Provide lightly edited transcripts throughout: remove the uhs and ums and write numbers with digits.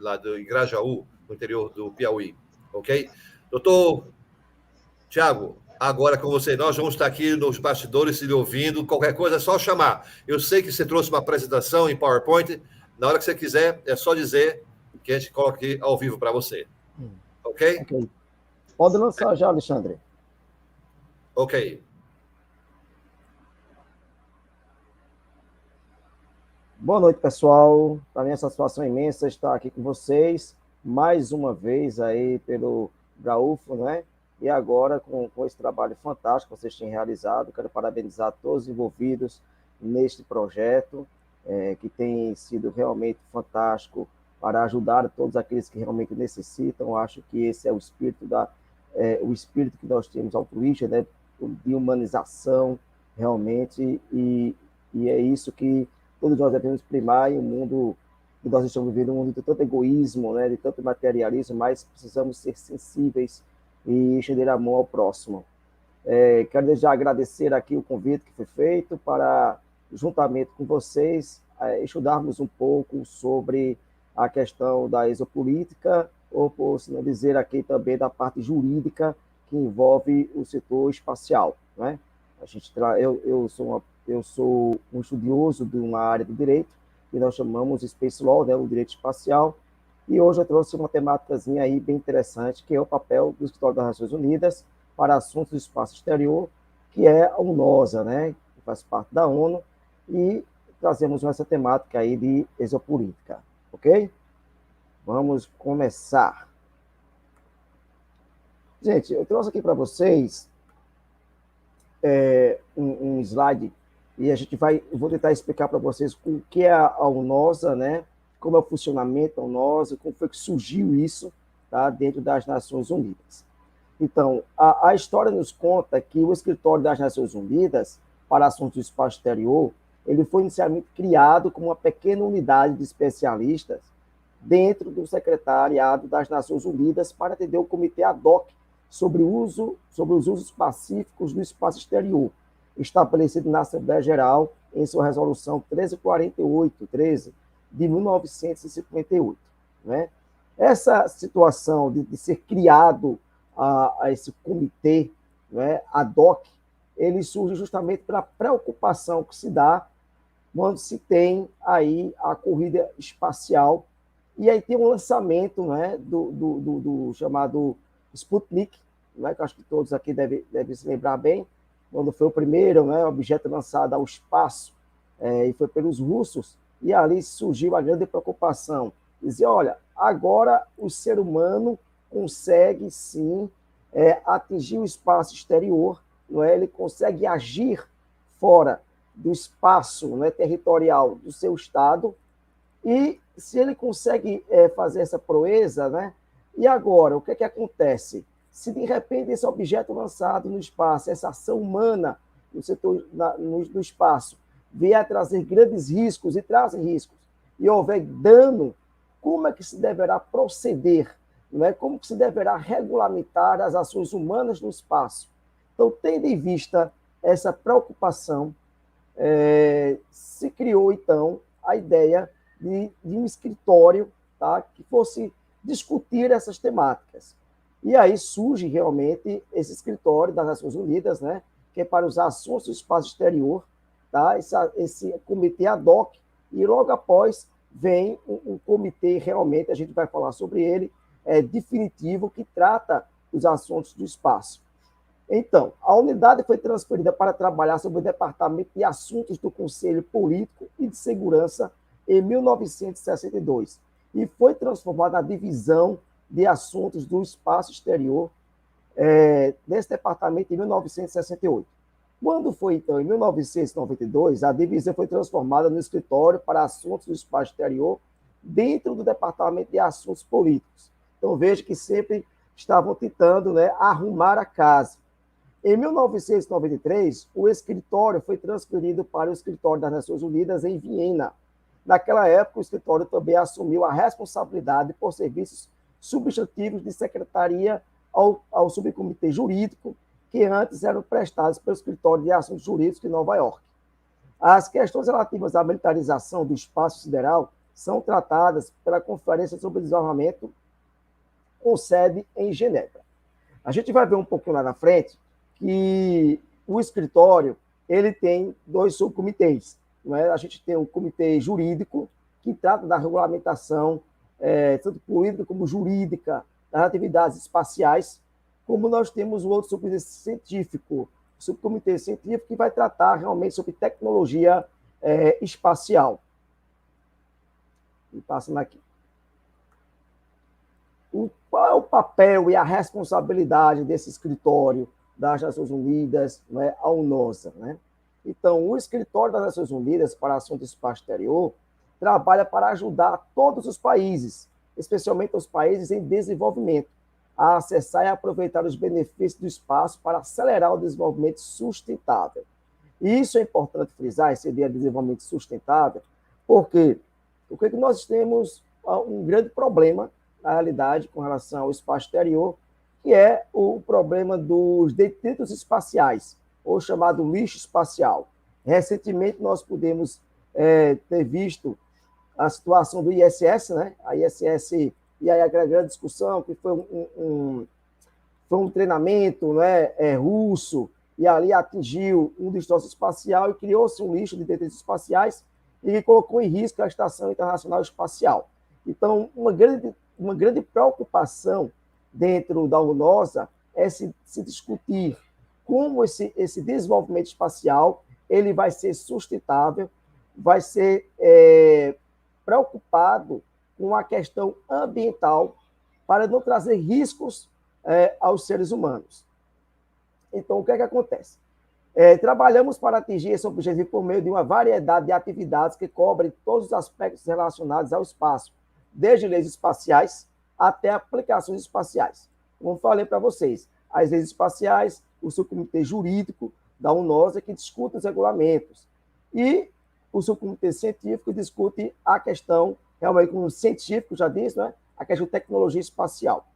lá do Grajaú, no interior do Piauí, ok? Doutor Tiago, agora com você, nós vamos estar aqui nos bastidores se lhe ouvindo, qualquer coisa é só chamar. Eu sei que você trouxe uma apresentação em PowerPoint, na hora que você quiser, é só dizer que a gente coloca aqui ao vivo para você, ok? Pode lançar já, Alexandre. Ok. Boa noite, pessoal. Para mim é uma satisfação imensa estar aqui com vocês, mais uma vez aí pelo Graúfo, né? E agora com esse trabalho fantástico que vocês têm realizado. Quero parabenizar todos os envolvidos neste projeto, que tem sido realmente fantástico para ajudar todos aqueles que realmente necessitam. Acho que esse é o espírito o espírito que nós temos altruísta, né? De humanização, realmente, e é isso que todos nós devemos primar em um mundo que nós estamos vivendo, um mundo de tanto egoísmo, né, de tanto materialismo, mas precisamos ser sensíveis e estender a mão ao próximo. Quero desde já agradecer aqui o convite que foi feito para, juntamente com vocês, estudarmos um pouco sobre a questão da exopolítica, ou, por se não dizer aqui também, da parte jurídica que envolve o setor espacial, né? Eu sou um estudioso de uma área do direito, que nós chamamos Space Law, né, o direito espacial, e hoje eu trouxe uma temáticazinha aí bem interessante, que é o papel do Escritório das Nações Unidas para assuntos do espaço exterior, que é a UNOSA, né, que faz parte da ONU, e trazemos essa temática aí de exopolítica, ok? Vamos começar. Gente, eu trouxe aqui para vocês um slide e eu vou tentar explicar para vocês o que é a UNOSA, né? Como é o funcionamento da UNOSA, como foi que surgiu isso, tá? Dentro das Nações Unidas. Então, a história nos conta que o Escritório das Nações Unidas para Assuntos do Espaço Exterior, ele foi inicialmente criado como uma pequena unidade de especialistas dentro do Secretariado das Nações Unidas para atender o Comitê ad hoc sobre os usos pacíficos do espaço exterior, estabelecido na Assembleia Geral em sua resolução 1348, de 1958. Né? Essa situação de ser criado a esse comitê, né, ad hoc, ele surge justamente pela preocupação que se dá quando se tem aí a corrida espacial, e aí tem um lançamento, né, do chamado Sputnik, né, que eu acho que todos aqui devem se lembrar bem, quando foi o primeiro, né, objeto lançado ao espaço, e foi pelos russos, e ali surgiu a grande preocupação, dizer, olha, agora o ser humano consegue, sim, atingir o espaço exterior, não é? Ele consegue agir fora do espaço, não é, territorial do seu Estado, e se ele consegue fazer essa proeza, né, e agora, o que é que acontece? Se de repente esse objeto lançado no espaço, essa ação humana no setor, no espaço, vier a trazer grandes riscos, e trazem riscos, e houver dano, como é que se deverá proceder? Não é? Como que se deverá regulamentar as ações humanas no espaço? Então, tendo em vista essa preocupação, se criou, então, a ideia de um escritório, tá, que fosse discutir essas temáticas. E aí surge realmente esse escritório das Nações Unidas, né, que é para os assuntos do espaço exterior, tá, esse comitê ad hoc, e logo após vem um comitê, realmente, a gente vai falar sobre ele, definitivo, que trata os assuntos do espaço. Então, a unidade foi transferida para trabalhar sobre o Departamento de Assuntos do Conselho Político e de Segurança em 1962 e foi transformada na Divisão de Assuntos do Espaço Exterior desse departamento em 1968. Quando foi, então, em 1992, a divisão foi transformada no Escritório para Assuntos do Espaço Exterior dentro do Departamento de Assuntos Políticos. Então, veja que sempre estavam tentando, né, arrumar a casa. Em 1993, o escritório foi transferido para o Escritório das Nações Unidas em Viena. Naquela época, o escritório também assumiu a responsabilidade por serviços substitutivos de secretaria ao subcomitê jurídico, que antes eram prestados pelo Escritório de Assuntos Jurídicos de Nova York. As questões relativas à militarização do espaço sideral são tratadas pela Conferência sobre Desenvolvimento, com sede em Genebra. A gente vai ver um pouquinho lá na frente que o escritório ele tem 2 subcomitês. Não é? A gente tem o comitê jurídico, que trata da regulamentação, tanto política como jurídica, das atividades espaciais, como nós temos o outro subcomitê científico, o subcomitê científico que vai tratar realmente sobre tecnologia espacial. E passando aqui. Qual é o papel e a responsabilidade desse escritório das Nações Unidas, né, a UNOSA? Né? Então, o escritório das Nações Unidas para Assuntos do Espaço Exterior trabalha para ajudar todos os países, especialmente os países em desenvolvimento, a acessar e aproveitar os benefícios do espaço para acelerar o desenvolvimento sustentável. E isso é importante frisar, esse ideia de desenvolvimento sustentável, porque nós temos um grande problema, na realidade, com relação ao espaço exterior, que é o problema dos detritos espaciais, ou chamado lixo espacial. Recentemente, nós pudemos ter visto a situação do ISS, né? A ISS, e aí a grande discussão, que foi um treinamento, né, russo, e ali atingiu um destroço espacial e criou-se um lixo de detritos espaciais e colocou em risco a Estação Internacional Espacial. Então, uma grande preocupação dentro da UNOSA é se discutir como esse desenvolvimento espacial ele vai ser sustentável, vai ser preocupado com a questão ambiental para não trazer riscos aos seres humanos. Então, o que é que acontece? Trabalhamos para atingir esse objetivo por meio de uma variedade de atividades que cobrem todos os aspectos relacionados ao espaço, desde leis espaciais até aplicações espaciais. Como falei para vocês, as leis espaciais, o subcomitê jurídico da UNOSA, que discute os regulamentos, e o subcomitê científico discute a questão, realmente, como científico já disse, né, a questão de tecnologia espacial.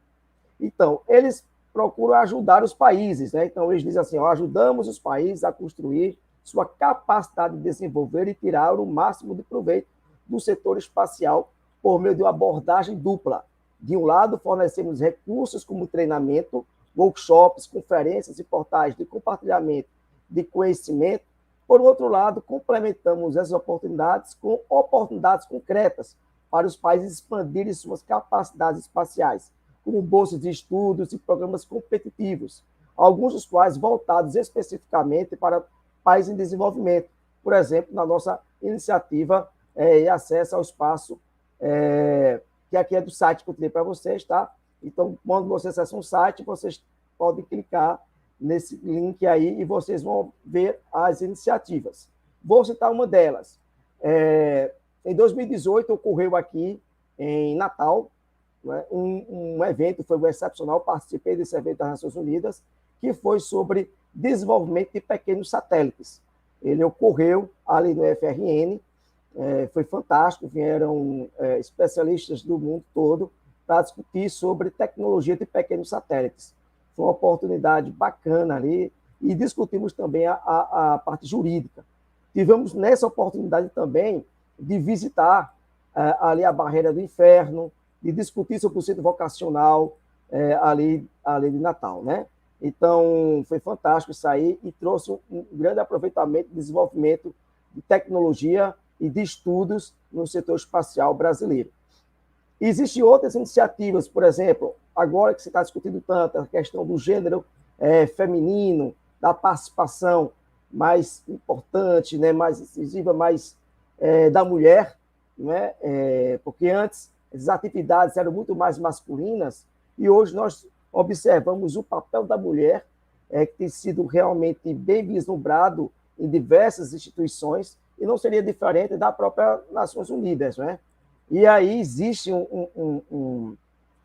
Então, eles procuram ajudar os países, né? Então, eles dizem assim, ajudamos os países a construir sua capacidade de desenvolver e tirar o máximo de proveito do setor espacial por meio de uma abordagem dupla. De um lado, fornecemos recursos como treinamento, workshops, conferências e portais de compartilhamento de conhecimento. Por outro lado, complementamos essas oportunidades com oportunidades concretas para os países expandirem suas capacidades espaciais, como bolsas de estudos e programas competitivos, alguns dos quais voltados especificamente para países em desenvolvimento. Por exemplo, na nossa iniciativa e acesso ao espaço, que aqui é do site que eu tirei para vocês, tá? Então, quando vocês acessam o site, vocês podem clicar nesse link aí e vocês vão ver as iniciativas. Vou citar uma delas. Em 2018, ocorreu aqui em Natal, né, um evento, foi um excepcional, participei desse evento das Nações Unidas, que foi sobre desenvolvimento de pequenos satélites. Ele ocorreu ali no FRN, foi fantástico, vieram especialistas do mundo todo para discutir sobre tecnologia de pequenos satélites. Foi uma oportunidade bacana ali e discutimos também a parte jurídica. Tivemos nessa oportunidade também de visitar ali a Barreira do Inferno, de discutir sobre o centro vocacional ali de Natal, né? Então, foi fantástico isso aí e trouxe um grande aproveitamento e desenvolvimento de tecnologia e de estudos no setor espacial brasileiro. Existem outras iniciativas, por exemplo, agora que se está discutindo tanto a questão do gênero feminino, da participação mais importante, né, mais incisiva, mais da mulher, né, porque antes as atividades eram muito mais masculinas e hoje nós observamos o papel da mulher, que tem sido realmente bem vislumbrado em diversas instituições e não seria diferente da própria Nações Unidas, né? E aí existe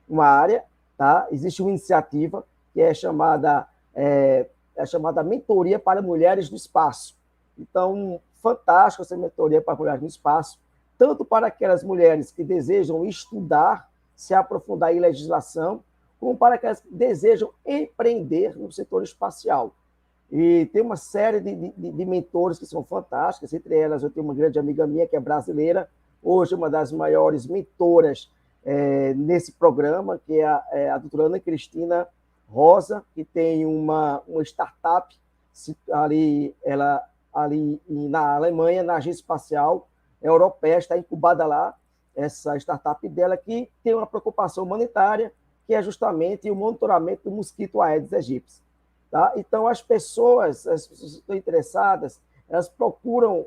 uma área, tá? Existe uma iniciativa que é chamada Mentoria para Mulheres no Espaço. Então, fantástico essa mentoria para mulheres no espaço, tanto para aquelas mulheres que desejam estudar, se aprofundar em legislação, como para aquelas que desejam empreender no setor espacial. E tem uma série de mentores que são fantásticas, entre elas eu tenho uma grande amiga minha que é brasileira, hoje uma das maiores mentoras nesse programa, que é a doutora Ana Cristina Rosa, que tem uma startup ali na Alemanha, na Agência Espacial Europeia, está incubada lá, essa startup dela, que tem uma preocupação humanitária, que é justamente o monitoramento do mosquito Aedes aegypti. Tá? Então, as pessoas que estão interessadas, elas procuram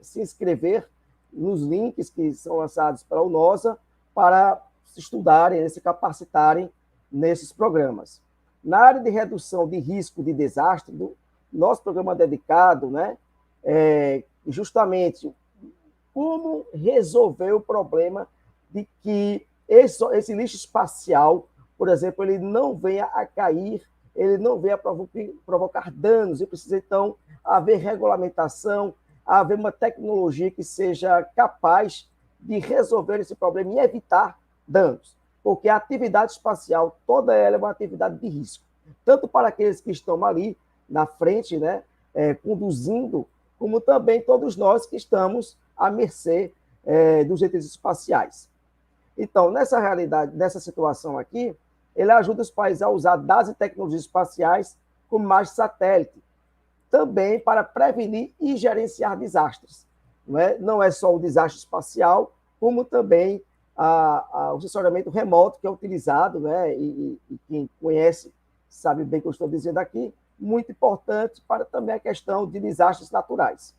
se inscrever nos links que são lançados pela UNOSA para se estudarem, se capacitarem nesses programas. Na área de redução de risco de desastre, nosso programa dedicado, né, justamente como resolver o problema de que esse lixo espacial, por exemplo, ele não venha a cair, ele não venha a provocar danos, e precisa, então, haver regulamentação, haver uma tecnologia que seja capaz de resolver esse problema e evitar danos, porque a atividade espacial, toda ela é uma atividade de risco, tanto para aqueles que estão ali na frente, né, conduzindo, como também todos nós que estamos à mercê dos entes espaciais. Então, nessa realidade, nessa situação aqui, ele ajuda os países a usar dados e tecnologias espaciais como imagens de satélite, também para prevenir e gerenciar desastres. Não é só o desastre espacial, como também o sensoriamento remoto, que é utilizado, né, e quem conhece sabe bem o que eu estou dizendo aqui, muito importante para também a questão de desastres naturais.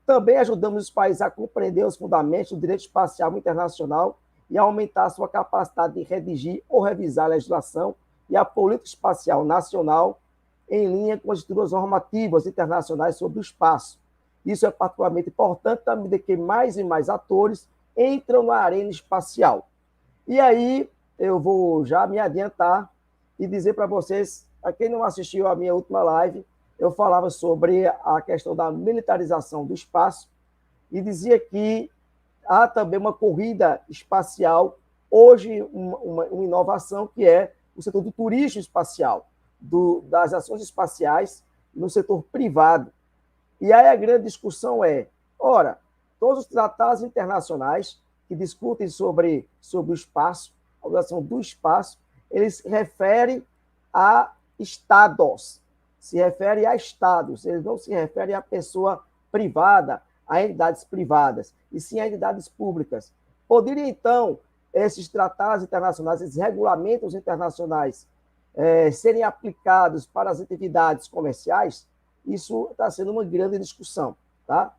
Também ajudamos os países a compreender os fundamentos do direito espacial internacional e a aumentar a sua capacidade de redigir ou revisar a legislação e a política espacial nacional em linha com as estruturas normativas internacionais sobre o espaço. Isso é particularmente importante à medida que mais e mais atores entram na arena espacial. E aí eu vou já me adiantar e dizer para vocês, a quem não assistiu à minha última live, eu falava sobre a questão da militarização do espaço e dizia que há também uma corrida espacial, hoje uma inovação que é o setor do turismo espacial, das ações espaciais no setor privado. E aí a grande discussão ora, todos os tratados internacionais que discutem sobre o espaço, a organização do espaço, eles se referem a estados, eles não se referem à pessoa privada, a entidades privadas, e sim a entidades públicas. Poderiam, então, esses tratados internacionais, esses regulamentos internacionais, serem aplicados para as atividades comerciais? Isso está sendo uma grande discussão. Tá?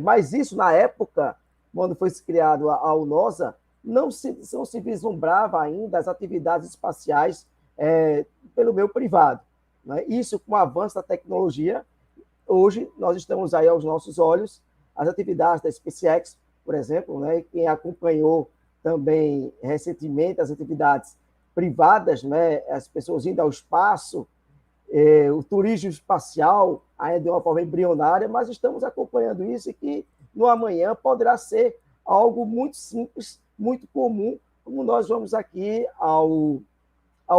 Mas isso, na época, quando foi criado a UNOSA, não se vislumbrava ainda as atividades espaciais pelo meio privado. Né? Isso, com o avanço da tecnologia, hoje nós estamos aí aos nossos olhos, as atividades da SpaceX, por exemplo, né? Quem acompanhou também recentemente as atividades privadas, né? As pessoas indo ao espaço, o turismo espacial, ainda de uma forma embrionária, mas estamos acompanhando isso e que no amanhã poderá ser algo muito simples, muito comum, como nós vamos aqui ao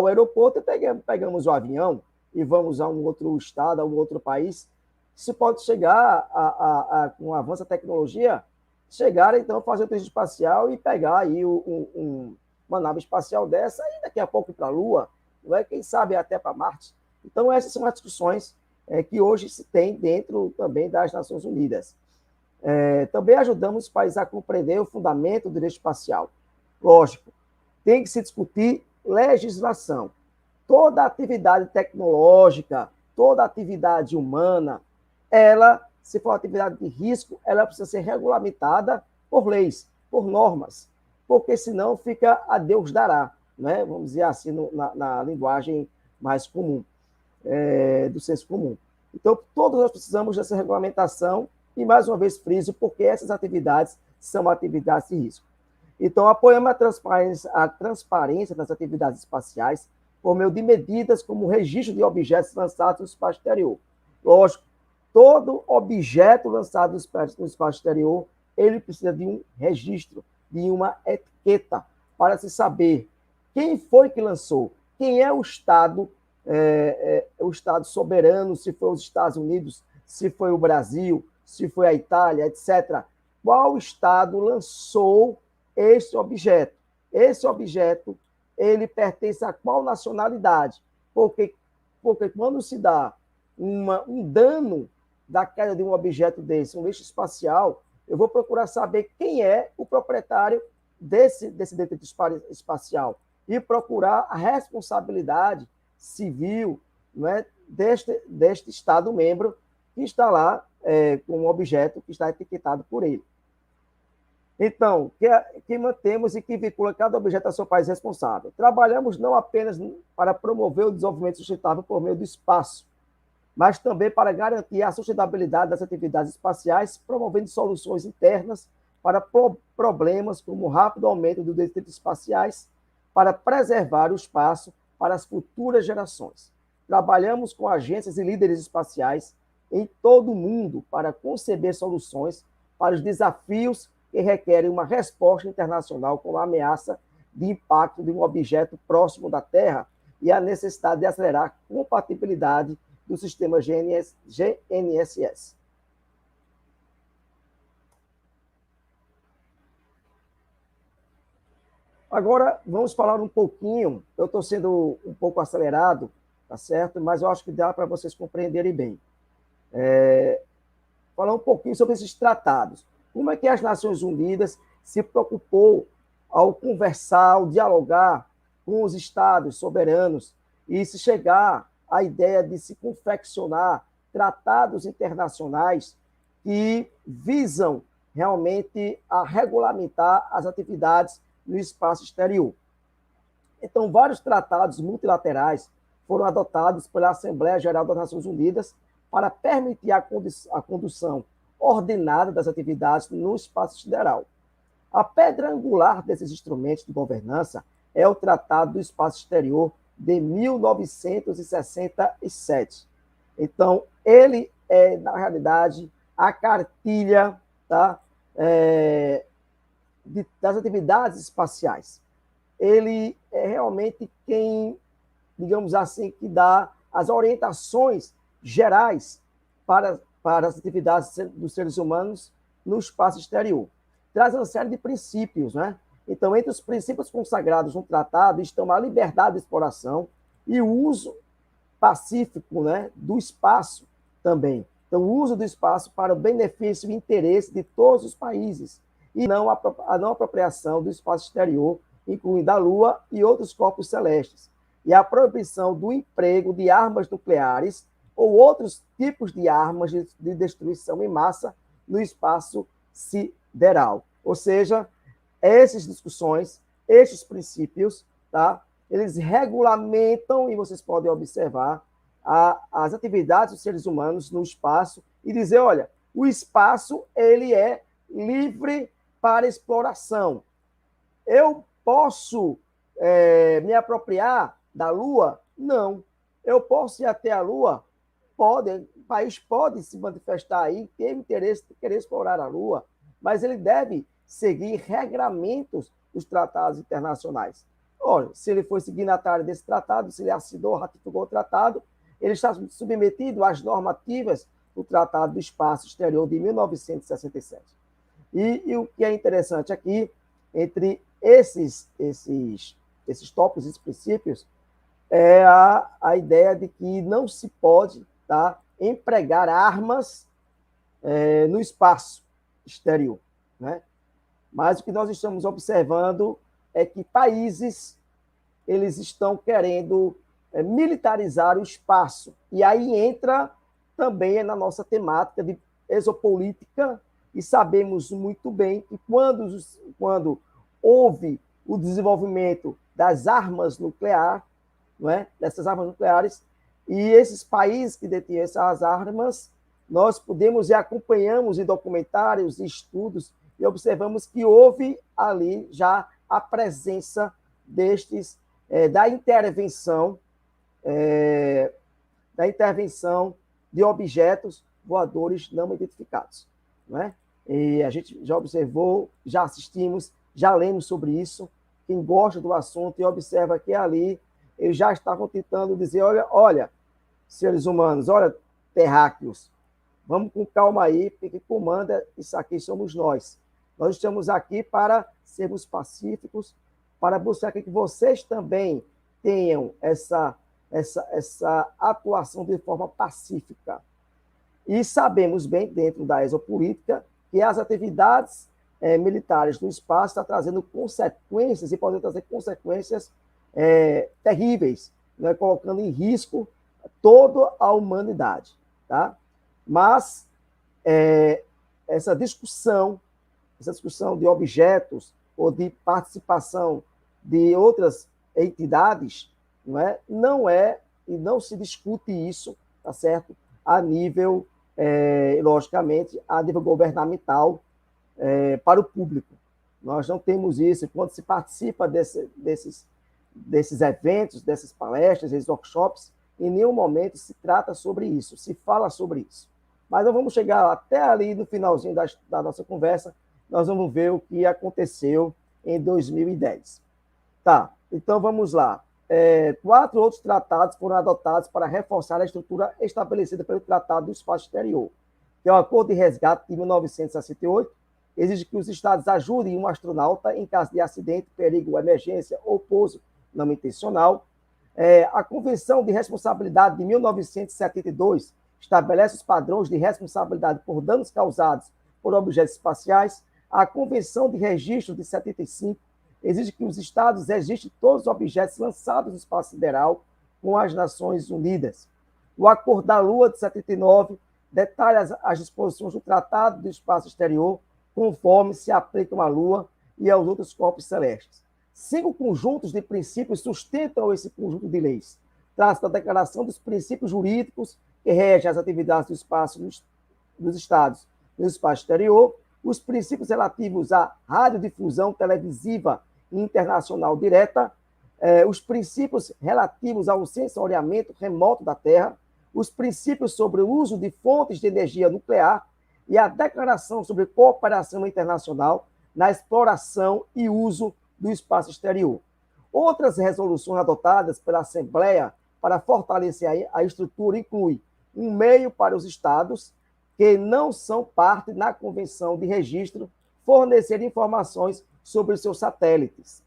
aeroporto e pegamos o avião e vamos a um outro estado, a um outro país. Isso pode chegar, com o avanço da tecnologia, chegar, então, a fazer o turismo espacial e pegar aí uma nave espacial dessa e daqui a pouco ir para a Lua, não é? Quem sabe até para Marte. Então, essas são as discussões que hoje se tem dentro também das Nações Unidas. Também ajudamos os países a compreender o fundamento do direito espacial. Lógico, tem que se discutir legislação. Toda atividade tecnológica, toda atividade humana, ela, se for atividade de risco, ela precisa ser regulamentada por leis, por normas, porque senão fica a Deus dará, né? Vamos dizer assim, na linguagem mais comum, do senso comum. Então, todos nós precisamos dessa regulamentação e, mais uma vez, friso, porque essas atividades são atividades de risco. Então, apoiamos a transparência das atividades espaciais por meio de medidas como o registro de objetos lançados no espaço exterior. Lógico, todo objeto lançado no espaço exterior, ele precisa de um registro, de uma etiqueta, para se saber quem foi que lançou, quem é o Estado soberano, se foi os Estados Unidos, se foi o Brasil, se foi a Itália, etc. qual Estado lançou esse objeto. Esse objeto, ele pertence a qual nacionalidade? Porque quando se dá um dano da queda de um objeto desse, um lixo espacial, eu vou procurar saber quem é o proprietário desse detrito espacial e procurar a responsabilidade civil, não é, deste Estado-membro que está lá com um objeto que está etiquetado por ele. Então, que mantemos e que vincula cada objeto a seu país responsável. Trabalhamos não apenas para promover o desenvolvimento sustentável por meio do espaço, mas também para garantir a sustentabilidade das atividades espaciais, promovendo soluções internas para problemas como o rápido aumento dos detritos espaciais, para preservar o espaço para as futuras gerações. Trabalhamos com agências e líderes espaciais em todo o mundo para conceber soluções para os desafios que requerem uma resposta internacional com a ameaça de impacto de um objeto próximo da Terra e a necessidade de acelerar a compatibilidade do sistema GNSS. Agora, vamos falar um pouquinho, eu estou sendo um pouco acelerado, tá certo? Mas eu acho que dá para vocês compreenderem bem. Falar um pouquinho sobre esses tratados. Como é que as Nações Unidas se preocupou ao conversar, ao dialogar com os estados soberanos e se chegar à ideia de se confeccionar tratados internacionais que visam realmente a regulamentar as atividades no espaço exterior. Então, vários tratados multilaterais foram adotados pela Assembleia Geral das Nações Unidas para permitir a condução ordenada das atividades no espaço sideral. A pedra angular desses instrumentos de governança é o Tratado do Espaço Exterior de 1967. Então, ele é, na realidade, a cartilha, tá, das atividades espaciais. Ele é realmente quem, digamos assim, que dá as orientações gerais para as atividades dos seres humanos no espaço exterior. Traz uma série de princípios, né? Então, entre os princípios consagrados no tratado estão a liberdade de exploração e o uso pacífico, né, do espaço também. Então, o uso do espaço para o benefício e interesse de todos os países e não a não apropriação do espaço exterior, incluindo a Lua e outros corpos celestes, e a proibição do emprego de armas nucleares ou outros tipos de armas de destruição em massa no espaço sideral. Ou seja, essas discussões, esses princípios, tá? Eles regulamentam, e vocês podem observar, as atividades dos seres humanos no espaço e dizer, olha, o espaço ele é livre para exploração. Eu posso me apropriar da Lua? Não. Eu posso ir até a Lua? Pode. O país pode se manifestar aí, ter interesse de querer explorar a Lua, mas ele deve seguir regramentos dos tratados internacionais. Olha, se ele for signatário desse tratado, se ele assinou, ratificou o tratado, ele está submetido às normativas do Tratado do Espaço Exterior de 1967. E o que é interessante aqui, entre esses tópicos, esses princípios, é a ideia de que não se pode, tá, empregar armas no espaço exterior, né? Mas o que nós estamos observando é que países eles estão querendo militarizar o espaço. E aí entra também na nossa temática de exopolítica, e sabemos muito bem que quando houve o desenvolvimento das armas nucleares, não é? Dessas armas nucleares, e esses países que detinham essas armas, nós podemos e acompanhamos em documentários e estudos e observamos que houve ali já a presença da intervenção de objetos voadores não identificados, né? E a gente já observou, já assistimos, já lemos sobre isso. Quem gosta do assunto e observa que ali eles já estavam tentando dizer, olha, seres humanos, olha, terráqueos, Vamos com calma aí, porque quem comanda isso aqui somos nós. Nós estamos aqui para sermos pacíficos, para buscar que vocês também tenham essa atuação de forma pacífica. E sabemos bem, dentro da exopolítica, que as atividades militares no espaço estão trazendo consequências, e podem trazer consequências terríveis, né, colocando em risco toda a humanidade. Tá? Mas essa discussão de objetos ou de participação de outras entidades, não é e não se discute isso, tá certo? A nível, logicamente, a nível governamental, para o público. Nós não temos isso. Quando se participa desses eventos, dessas palestras, desses workshops, em nenhum momento se trata sobre isso, se fala sobre isso. Mas nós vamos chegar até ali no finalzinho da nossa conversa, nós vamos ver o que aconteceu em 2010. Tá, então vamos lá. 4 outros tratados foram adotados para reforçar a estrutura estabelecida pelo Tratado do Espaço Exterior, que é o Acordo de Resgate de 1968, exige que os Estados ajudem um astronauta em caso de acidente, perigo, emergência ou pouso não intencional. A Convenção de Responsabilidade de 1972 estabelece os padrões de responsabilidade por danos causados por objetos espaciais. A Convenção de Registro de 75 exige que os Estados registrem todos os objetos lançados no espaço sideral com as Nações Unidas. O Acordo da Lua, de 79, detalha as disposições do Tratado do Espaço Exterior, conforme se aplicam à Lua e aos outros corpos celestes. 5 conjuntos de princípios sustentam esse conjunto de leis. Trata-se da Declaração dos Princípios Jurídicos, que rege as atividades do espaço dos Estados no espaço exterior, os princípios relativos à radiodifusão televisiva internacional direta, os princípios relativos ao sensoriamento remoto da Terra, os princípios sobre o uso de fontes de energia nuclear e a Declaração sobre Cooperação Internacional na Exploração e Uso do Espaço Exterior. Outras resoluções adotadas pela Assembleia para fortalecer a estrutura incluem um meio para os Estados que não são parte na Convenção de Registro fornecer informações sobre os seus satélites.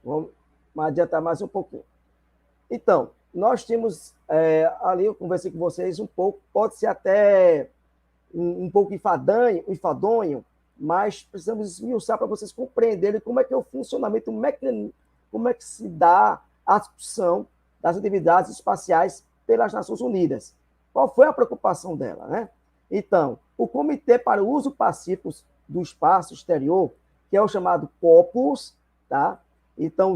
Vamos adiantar mais um pouquinho. Então, nós tínhamos ali, eu conversei com vocês um pouco, pode ser até um pouco enfadonho, mas precisamos esmiuçar para vocês compreenderem como é que é o funcionamento, como é que se dá a discussão das atividades espaciais pelas Nações Unidas. Qual foi a preocupação dela, né? Então, o Comitê para o Uso Pacífico do Espaço Exterior, que é o chamado COPUS, tá? Então,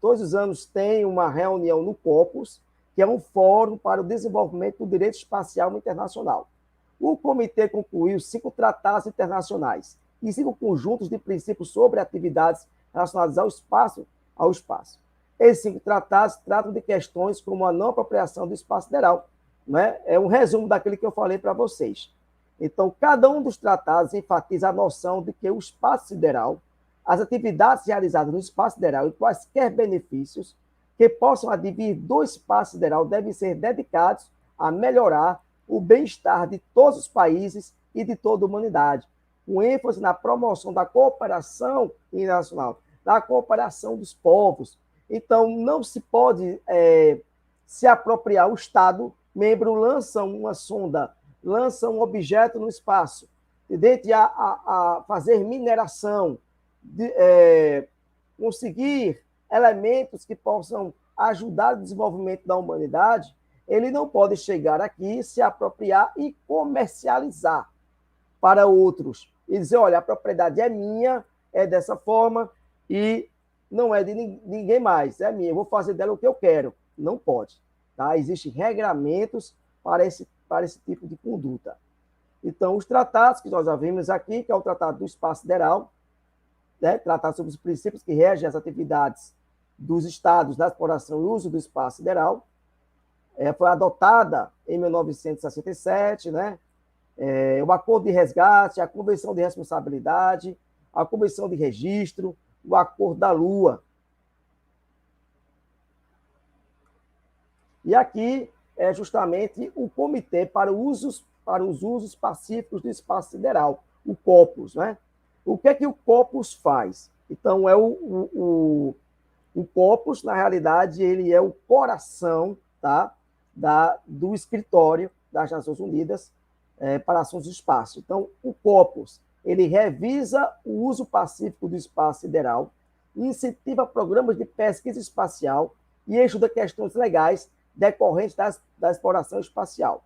todos os anos tem uma reunião no COPUS, que é um fórum para o desenvolvimento do direito espacial internacional. O comitê concluiu 5 tratados internacionais e 5 conjuntos de princípios sobre atividades relacionadas ao espaço. Esses 5 tratados tratam de questões como a não apropriação do espaço sideral. Né? É um resumo daquilo que eu falei para vocês. Então, cada um dos tratados enfatiza a noção de que o espaço sideral, as atividades realizadas no espaço sideral e quaisquer benefícios que possam advir do espaço sideral devem ser dedicados a melhorar o bem-estar de todos os países e de toda a humanidade, com ênfase na promoção da cooperação internacional, da cooperação dos povos. Então, não se pode se apropriar. O Estado membro lança uma sonda, lança um objeto no espaço, tende a fazer mineração, conseguir elementos que possam ajudar o desenvolvimento da humanidade. Ele não pode chegar aqui, se apropriar e comercializar para outros. E dizer, olha, a propriedade é minha, é dessa forma, e não é de ninguém mais, é minha, eu vou fazer dela o que eu quero. Não pode. Tá? Existem regramentos para esse tipo de conduta. Então, os tratados que nós já vimos aqui, que é o Tratado do Espaço Sideral, né? Tratado sobre os princípios que regem as atividades dos Estados na exploração e uso do espaço sideral, foi adotada em 1967, né? O Acordo de Resgate, a Convenção de Responsabilidade, a Convenção de Registro, o Acordo da Lua. E aqui é justamente o Comitê para os Usos Pacíficos do Espaço Sideral, o COPUS, né? O que é que o COPUS faz? Então, o COPUS, na realidade, ele é o coração, tá, do escritório das Nações Unidas para Assuntos do Espaço. Então, o COPUS, ele revisa o uso pacífico do espaço sideral, incentiva programas de pesquisa espacial e estuda questões legais decorrentes da exploração espacial.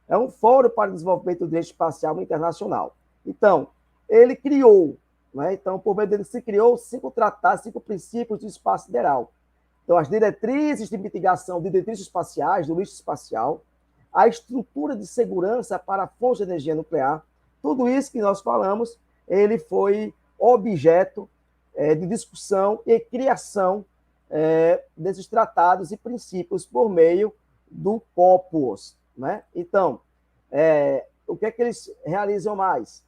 É um fórum para o desenvolvimento do direito espacial internacional. Então, ele criou, né? Então, por meio dele se criou 5 tratados, 5 princípios do espaço sideral. Então, as diretrizes de mitigação de detritos espaciais, do lixo espacial, a estrutura de segurança para fontes de energia nuclear, tudo isso que nós falamos, ele foi objeto de discussão e criação desses tratados e princípios por meio do COPUOS, né? Então, o que é que eles realizam mais?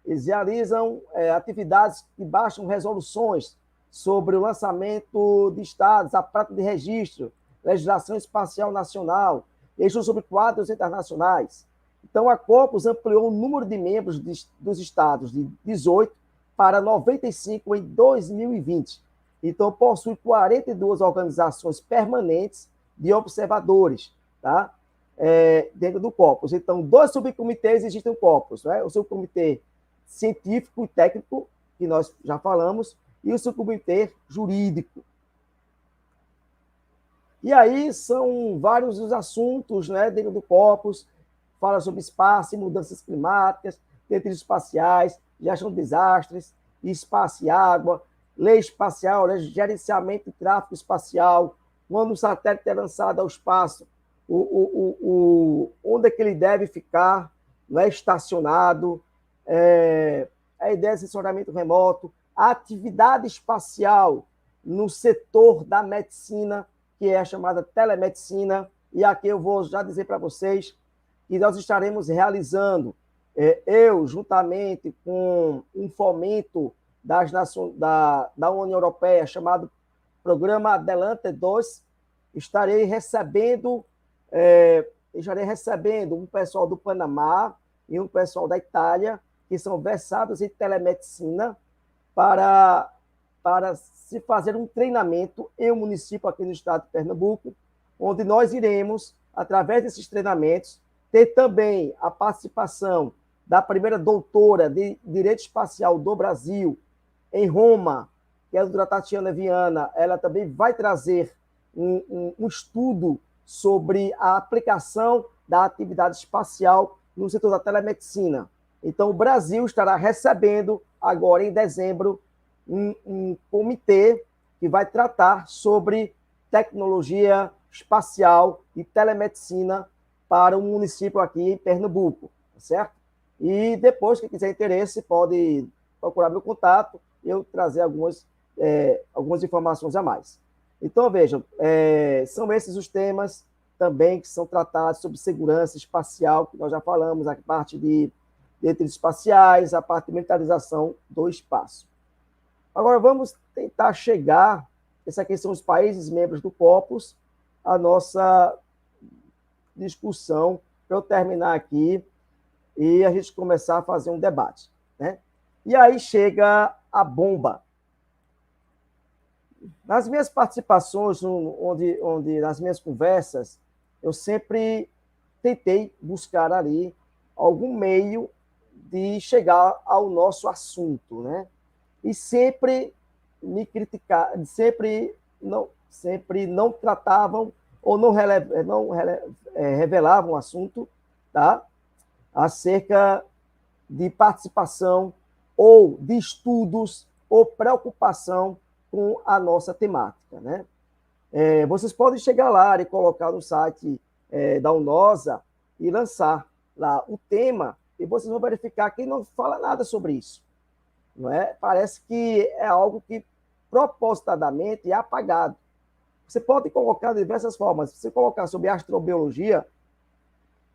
Eles realizam atividades que baixam resoluções sobre o lançamento de estados, a prática de registro, legislação espacial nacional, estudos sobre quadros internacionais. Então, a COPUOS ampliou o número de membros dos estados de 18 para 95 em 2020. Então, possui 42 organizações permanentes de observadores, tá? Dentro do COPUOS. Então, 2 subcomitês existem no COPUOS, né? O subcomitê científico e técnico, que nós já falamos, e o subcomitê jurídico. E aí são vários os assuntos, né, dentro do COPUOS, fala sobre espaço e mudanças climáticas, detritos espaciais, gestão de desastres, espaço e água, lei espacial, né, gerenciamento de tráfego espacial, quando o satélite é lançado ao espaço, onde é que ele deve ficar, não é, estacionado, a ideia de sensoramento remoto, a atividade espacial no setor da medicina, que é a chamada telemedicina, e aqui eu vou já dizer para vocês que nós estaremos realizando, eu, juntamente com um fomento da União Europeia, chamado Programa Adelante 2, estarei recebendo um pessoal do Panamá e um pessoal da Itália, que são versados em telemedicina, para se fazer um treinamento em um município aqui no estado de Pernambuco, onde nós iremos, através desses treinamentos, ter também a participação da primeira doutora de Direito Espacial do Brasil, em Roma, que é a doutora Tatiana Viana. Ela também vai trazer um estudo sobre a aplicação da atividade espacial no setor da telemedicina. Então, o Brasil estará recebendo, agora em dezembro, um comitê que vai tratar sobre tecnologia espacial e telemedicina para um município aqui em Pernambuco, certo? E depois, quem quiser interesse, pode procurar meu contato e eu trazer algumas informações a mais. Então, vejam, são esses os temas também que são tratados sobre segurança espacial, que nós já falamos, a parte de detritos espaciais, a parte de militarização do espaço. Agora, vamos tentar chegar, esses aqui são os países membros do COPUOS, a nossa discussão, para eu terminar aqui e a gente começar a fazer um debate, né? E aí chega a bomba. Nas minhas participações, nas minhas conversas, eu sempre tentei buscar ali algum meio de chegar ao nosso assunto, né? E sempre me criticaram, sempre não tratavam ou não revelavam o assunto, tá? Acerca de participação ou de estudos ou preocupação com a nossa temática, né? Vocês podem chegar lá e colocar no site da UNOSA e lançar lá o tema e vocês vão verificar que não fala nada sobre isso, não é? Parece que é algo que propositadamente é apagado. Você pode colocar de diversas formas. Se você colocar sobre astrobiologia,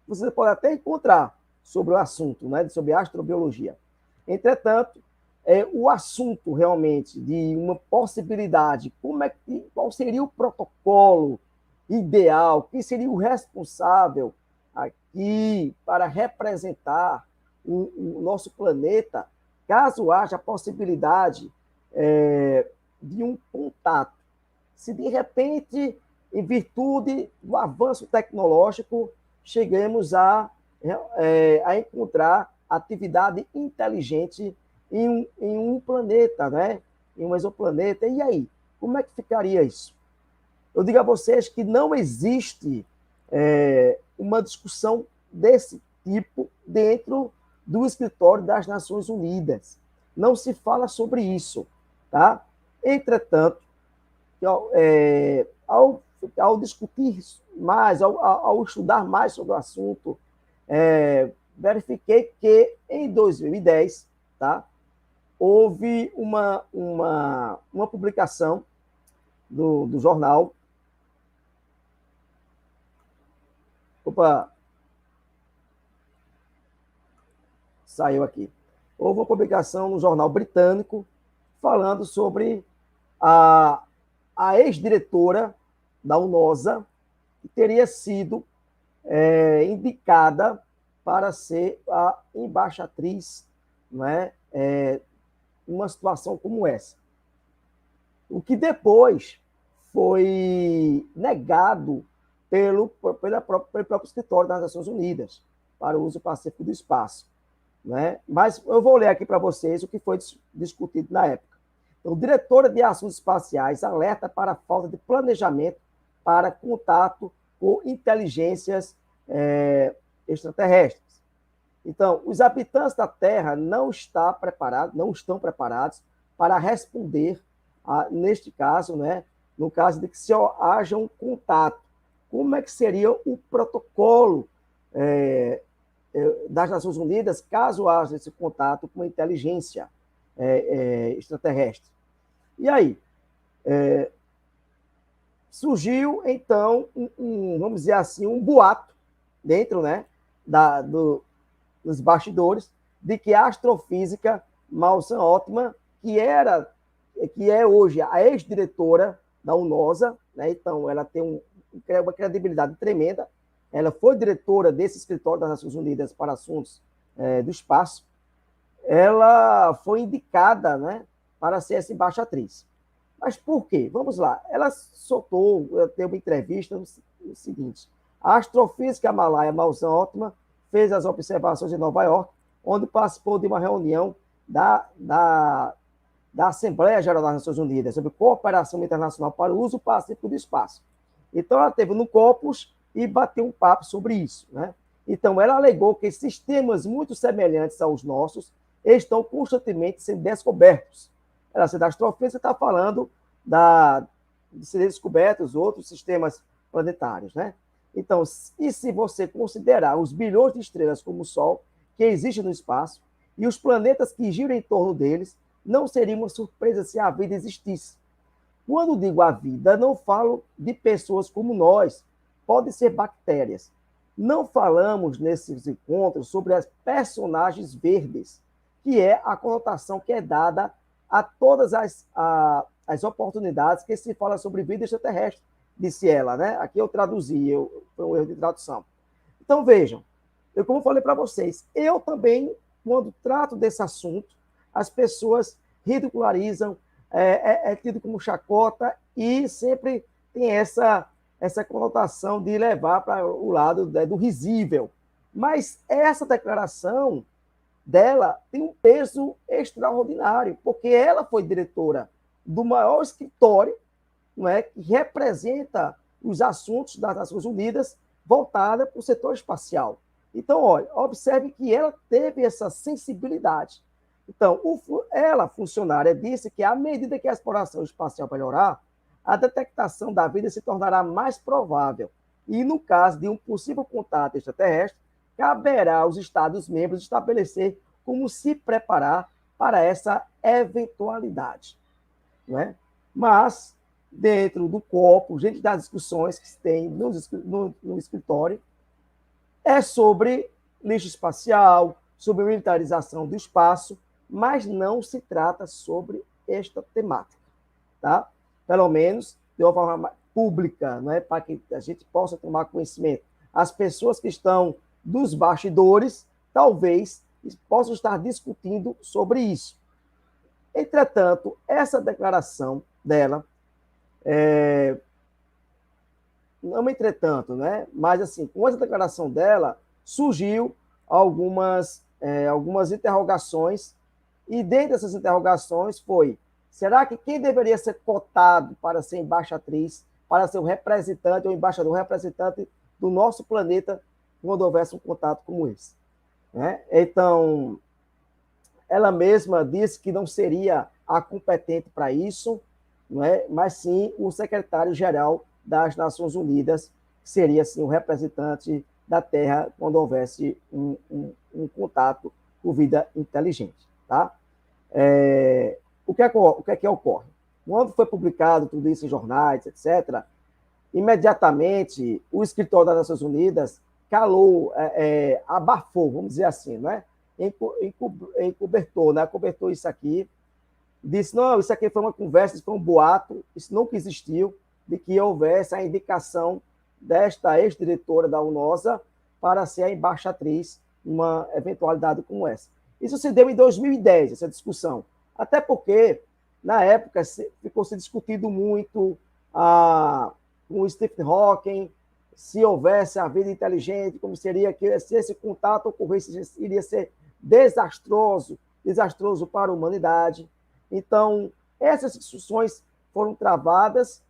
você pode até encontrar sobre o assunto, né, sobre astrobiologia. Entretanto, o assunto realmente de uma possibilidade, qual seria o protocolo ideal, quem seria o responsável aqui para representar o nosso planeta, caso haja a possibilidade de um contato. Se de repente, em virtude do avanço tecnológico, chegamos a encontrar atividade inteligente em um planeta, né? Em um exoplaneta. E aí, como é que ficaria isso? Eu digo a vocês que não existe uma discussão desse tipo dentro do escritório das Nações Unidas. Não se fala sobre isso, tá? Entretanto, ao discutir mais, ao estudar mais sobre o assunto, verifiquei que em 2010, tá, houve uma publicação do jornal. Opa! Saiu aqui. Houve uma publicação no jornal britânico falando sobre a ex-diretora da UNOSA, que teria sido indicada para ser a embaixatriz, não é? Uma situação como essa. O que depois foi negado pelo próprio escritório das Nações Unidas para o uso pacífico do espaço. Né? Mas eu vou ler aqui para vocês o que foi discutido na época. Então, diretora de Assuntos Espaciais alerta para a falta de planejamento para contato com inteligências extraterrestres. Então, os habitantes da Terra não estão preparados para responder, neste caso, né, no caso de que se haja um contato. Como é que seria o protocolo das Nações Unidas caso haja esse contato com a inteligência extraterrestre? E aí, surgiu, então, vamos dizer assim, um boato dentro, né, dos bastidores, de que a astrofísica Malsan Ottman, que é hoje a ex-diretora da UNOSA, né, então ela tem uma credibilidade tremenda, ela foi diretora desse escritório das Nações Unidas para assuntos do espaço, ela foi indicada, né, para ser essa embaixatriz. Mas por quê? Vamos lá. Ela teve uma entrevista no seguinte: a astrofísica Malaya Malsan Ottman fez as observações em Nova York, onde participou de uma reunião da Assembleia Geral das Nações Unidas sobre cooperação internacional para o uso pacífico do espaço. Então, ela esteve no Corpus e bateu um papo sobre isso, né? Então, ela alegou que sistemas muito semelhantes aos nossos estão constantemente sendo descobertos. Ela, sendo astrofísica, está falando de serem descobertos outros sistemas planetários, né? Então, e se você considerar os bilhões de estrelas como o Sol que existem no espaço e os planetas que giram em torno deles, não seria uma surpresa se a vida existisse. Quando digo a vida, não falo de pessoas como nós, podem ser bactérias. Não falamos nesses encontros sobre as personagens verdes, que é a conotação que é dada a todas as oportunidades que se fala sobre vida extraterrestre, disse ela, né? Aqui eu traduzi, foi um erro de tradução. Então, vejam, como falei para vocês, eu também, quando trato desse assunto, as pessoas ridicularizam, é tido como chacota e sempre tem essa conotação de levar para o lado do risível. Mas essa declaração dela tem um peso extraordinário, porque ela foi diretora do maior escritório, não é, que representa os assuntos das Nações Unidas voltada para o setor espacial. Então, olha, observe que ela teve essa sensibilidade. Então, ela, funcionária, disse que à medida que a exploração espacial melhorar, a detectação da vida se tornará mais provável. E, no caso de um possível contato extraterrestre, caberá aos Estados-membros estabelecer como se preparar para essa eventualidade. Não é? Mas, dentro do corpo, dentro das discussões que se tem no escritório, é sobre lixo espacial, sobre militarização do espaço, mas não se trata sobre esta temática, tá? Pelo menos de uma forma pública, não é? Para que a gente possa tomar conhecimento. As pessoas que estão dos bastidores, talvez possam estar discutindo sobre isso. Entretanto, essa declaração dela, não entretanto, né? Mas assim, com essa declaração dela, surgiu algumas interrogações, e dentre dessas interrogações foi: será que quem deveria ser cotado para ser embaixatriz, para ser o representante ou embaixador representante do nosso planeta quando houvesse um contato como esse? Né? Então, ela mesma disse que não seria a competente para isso, não é? Mas sim o secretário-geral das Nações Unidas, que seria assim, o representante da Terra quando houvesse um contato com vida inteligente. Tá? O que é que ocorre? Quando foi publicado tudo isso em jornais, etc., imediatamente o escritório das Nações Unidas calou, abafou, vamos dizer assim, não é? Encobertou, né? Cobertou isso aqui, disse: não, isso aqui foi uma conversa, isso foi um boato, isso nunca existiu, de que houvesse a indicação desta ex-diretora da UNOSA para ser a embaixatriz numa eventualidade como essa. Isso se deu em 2010, essa discussão. Até porque, na época, ficou se discutindo muito com o Stephen Hawking, se houvesse a vida inteligente, como seria que, se esse contato ocorresse, iria ser desastroso para a humanidade. Então, essas discussões foram travadas,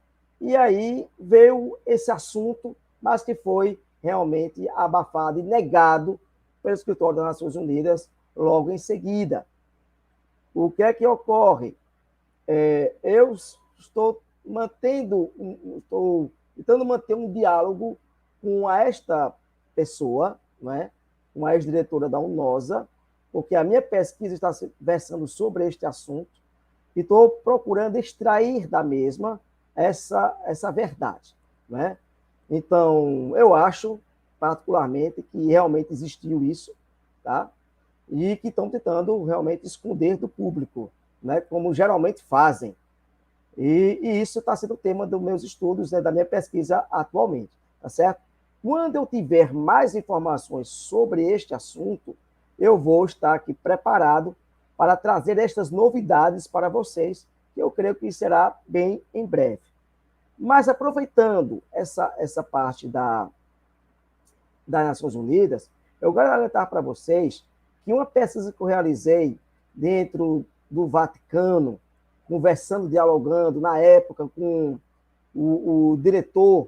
e aí veio esse assunto, mas que foi realmente abafado e negado pelo escritório das Nações Unidas logo em seguida. O que é que ocorre? Eu estou tentando manter um diálogo com esta pessoa, né, com a ex-diretora da UNOSA, porque a minha pesquisa está versando sobre este assunto, e estou procurando extrair da mesma essa verdade. Né? Então, eu acho, particularmente, que realmente existiu isso, tá? E que estão tentando realmente esconder do público, né? Como geralmente fazem. E isso está sendo o tema dos meus estudos, né, da minha pesquisa atualmente, tá certo? Quando eu tiver mais informações sobre este assunto, eu vou estar aqui preparado para trazer estas novidades para vocês, que eu creio que será bem em breve. Mas aproveitando essa parte das Nações Unidas, eu quero alertar para vocês que uma pesquisa que eu realizei dentro do Vaticano, conversando, dialogando, na época, com o diretor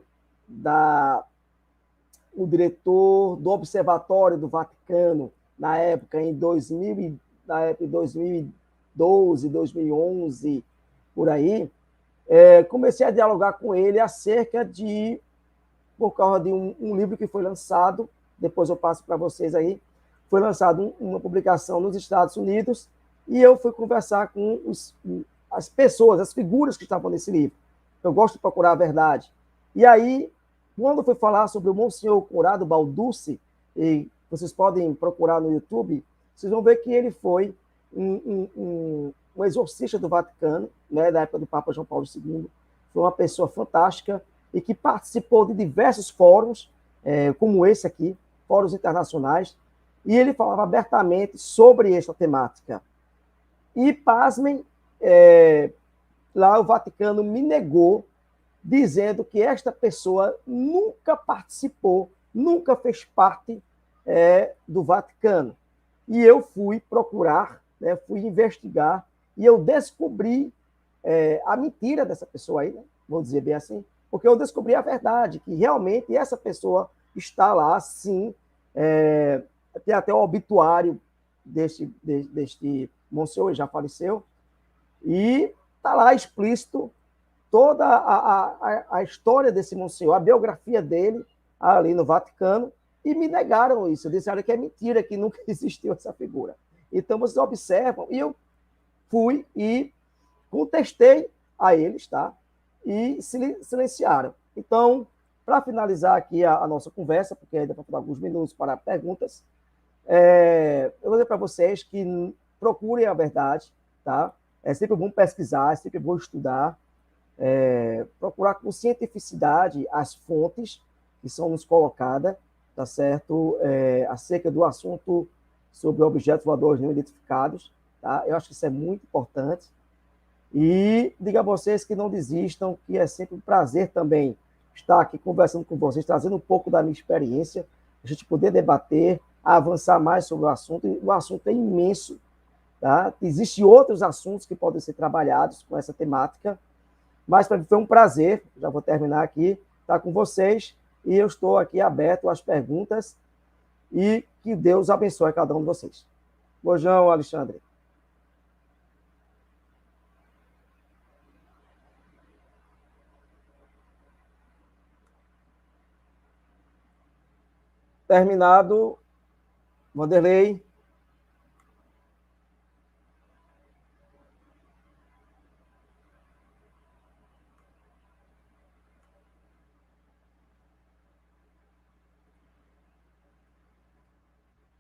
do Observatório do Vaticano, na época, em 2012, 2011, por aí, comecei a dialogar com ele por causa de um livro que foi lançado, depois eu passo para vocês aí, foi lançado uma publicação nos Estados Unidos, e eu fui conversar com as pessoas, as figuras que estavam nesse livro. Eu gosto de procurar a verdade. E aí, quando eu fui falar sobre o Monsenhor Conrado Balducci, e vocês podem procurar no YouTube, vocês vão ver que ele foi um exorcista do Vaticano, né, da época do Papa João Paulo II. Foi uma pessoa fantástica e que participou de diversos fóruns, como esse aqui, fóruns internacionais, e ele falava abertamente sobre esta temática. E, pasmem, lá o Vaticano me negou, dizendo que esta pessoa nunca participou, nunca fez parte do Vaticano. E eu fui procurar, né, fui investigar, e eu descobri a mentira dessa pessoa aí, né, vou dizer bem assim, porque eu descobri a verdade, que realmente essa pessoa está lá, sim, tem até o obituário deste Monsenhor, já faleceu, e está lá explícito toda a história desse Monsenhor, a biografia dele ali no Vaticano, e me negaram isso, disseram que é mentira, que nunca existiu essa figura. Então, vocês observam, e eu fui e contestei a eles, tá? E silenciaram. Então, para finalizar aqui a nossa conversa, porque ainda faltam alguns minutos para perguntas, eu vou dizer para vocês que procurem a verdade, tá? É sempre bom pesquisar, é sempre bom estudar, procurar com cientificidade as fontes que são nos colocadas, tá certo? Acerca do assunto sobre objetos voadores não identificados, tá? Eu acho que isso é muito importante. E digo a vocês que não desistam, que é sempre um prazer também estar aqui conversando com vocês, trazendo um pouco da minha experiência, a gente poder debater, avançar mais sobre o assunto. E o assunto é imenso, tá? Existem outros assuntos que podem ser trabalhados com essa temática, mas para mim foi um prazer, já vou terminar aqui, estar com vocês, e eu estou aqui aberto às perguntas, e que Deus abençoe cada um de vocês. Bojão, Alexandre. Terminado, Vanderlei.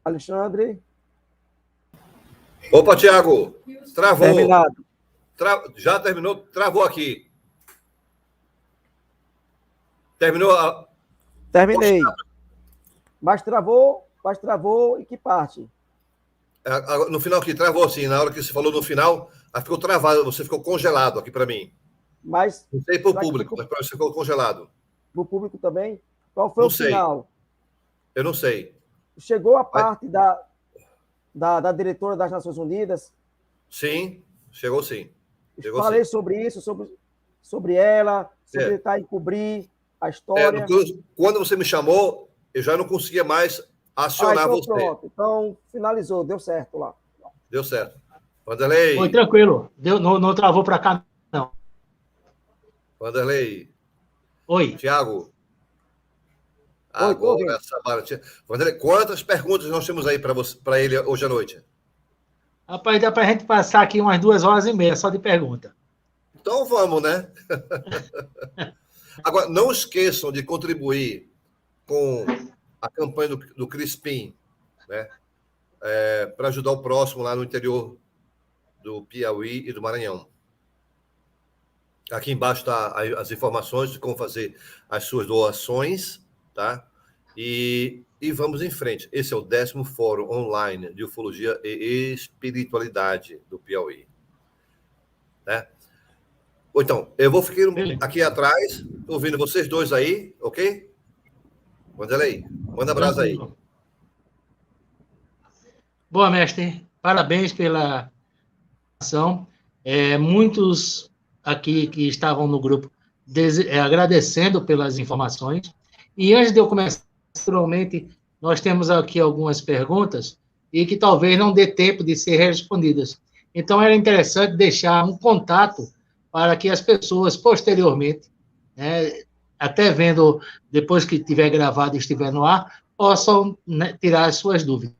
Alexandre. Opa, Tiago, travou. Terminado. Já terminou? Travou aqui. Terminou? Terminei. Mas travou e que parte? No final aqui, travou assim. Na hora que você falou no final, ficou travado, você ficou congelado aqui para mim. Mas, não sei para o público, mas para você ficou congelado. Para o público também? Qual foi não o final? Eu não sei. Chegou a parte da diretora das Nações Unidas? Sim, chegou sim. Falei sobre isso, sobre ela, sobre tentar encobrir a história. Quando você me chamou, eu já não conseguia mais acionar então você. Pronto, então finalizou, deu certo lá. Deu certo. Vanderlei. Foi tranquilo, não travou para cá, não. Vanderlei. Oi. Tiago. Agora, Vanderlei, quantas perguntas nós temos aí para ele hoje à noite? Rapaz, dá para a gente passar aqui umas 2h30 só de pergunta. Então vamos, né? Agora, não esqueçam de contribuir com a campanha do Crispim, né? Para ajudar o próximo lá no interior do Piauí e do Maranhão. Aqui embaixo está as informações de como fazer as suas doações, tá? E vamos em frente. Esse é o 10º Fórum Online de Ufologia e Espiritualidade do Piauí. Né? Então, eu vou ficar aqui atrás, ouvindo vocês dois aí, ok? Vanderlei, manda abraço aí. Boa, mestre. Parabéns pela ação. Muitos aqui que estavam no grupo agradecendo pelas informações. E antes de eu começar, naturalmente, nós temos aqui algumas perguntas e que talvez não dê tempo de ser respondidas. Então, era interessante deixar um contato para que as pessoas, posteriormente, né, até vendo, depois que tiver gravado e estiver no ar, possam, né, tirar as suas dúvidas.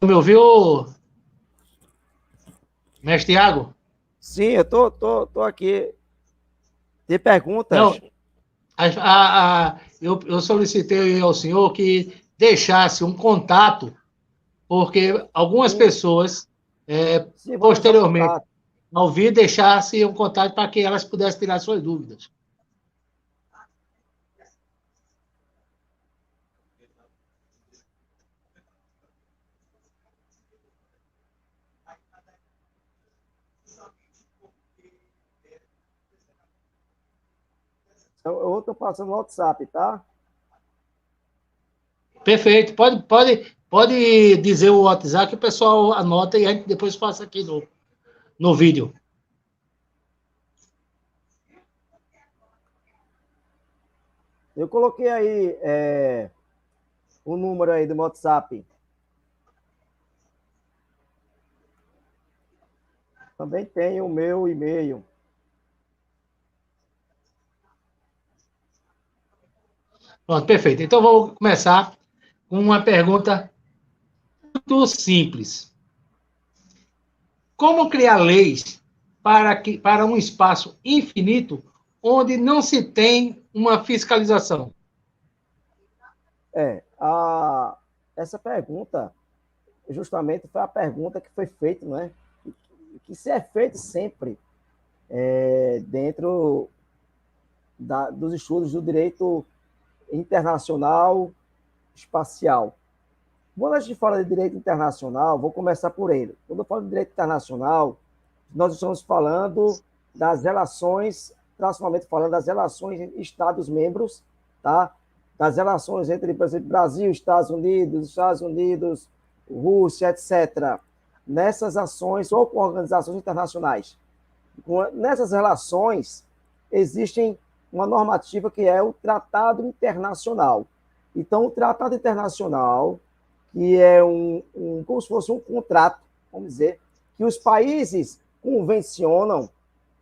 Me ouviu, mestre Thiago? Sim, eu tô aqui. Tem perguntas? Não, eu solicitei ao senhor que deixasse um contato, porque algumas pessoas, posteriormente, ao vir, deixasse um contato para que elas pudessem tirar suas dúvidas. Eu estou passando no WhatsApp, tá? Perfeito. Pode dizer o WhatsApp que o pessoal anota e a gente depois passa aqui no vídeo. Eu coloquei aí o número aí do WhatsApp. Também tem o meu e-mail. Pronto, perfeito. Então, vou começar com uma pergunta muito simples. Como criar leis para um espaço infinito onde não se tem uma fiscalização? Essa pergunta, justamente foi a pergunta que foi feita, não é? Que se é feito sempre dentro dos estudos do direito internacional espacial. Quando a gente fala de direito internacional, vou começar por ele. Quando eu falo de direito internacional, nós estamos falando das relações, tradicionalmente falando das relações entre Estados-membros, tá? Das relações entre, por exemplo, Brasil, Estados Unidos, Rússia, etc. Nessas ações ou com organizações internacionais. Nessas relações, existem uma normativa que é o Tratado Internacional. Então, o Tratado Internacional, que é como se fosse um contrato, vamos dizer, que os países convencionam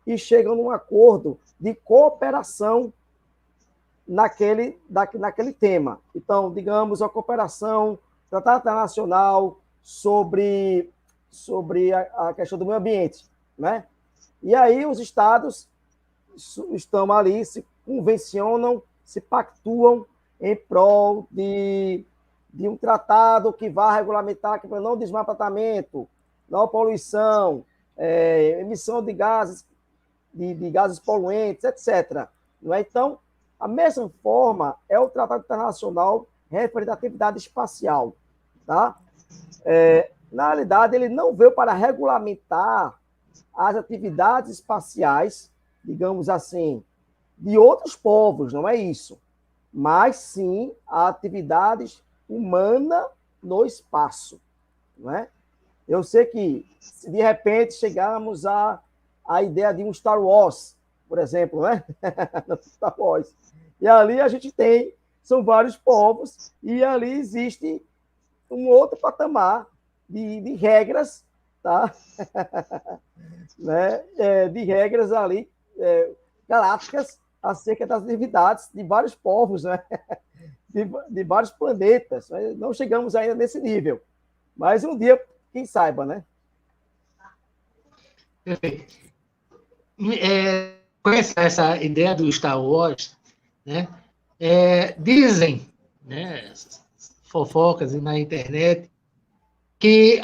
e chegam num acordo de cooperação naquele tema. Então, digamos, a cooperação, Tratado Internacional sobre a questão do meio ambiente, né? E aí os estados estão ali, se convencionam, se pactuam em prol de um tratado que vá regulamentar que não desmatamento, não poluição, emissão de gases poluentes, etc. Não é? Então, a mesma forma é o Tratado Internacional referente à atividade espacial. Tá? Na realidade, ele não veio para regulamentar as atividades espaciais, digamos assim, de outros povos, não é isso, mas sim a atividade humana no espaço. Não é? Eu sei que, se de repente chegarmos à ideia de um Star Wars, por exemplo, né? Star Wars. E ali a gente são vários povos, e ali existe um outro patamar de regras, tá? Né? De regras ali, galácticas, acerca das atividades de vários povos, né? de vários planetas. Não chegamos ainda nesse nível. Mas um dia, quem saiba, né? Perfeito. Com essa ideia do Star Wars, né? Dizem, né, fofocas na internet, que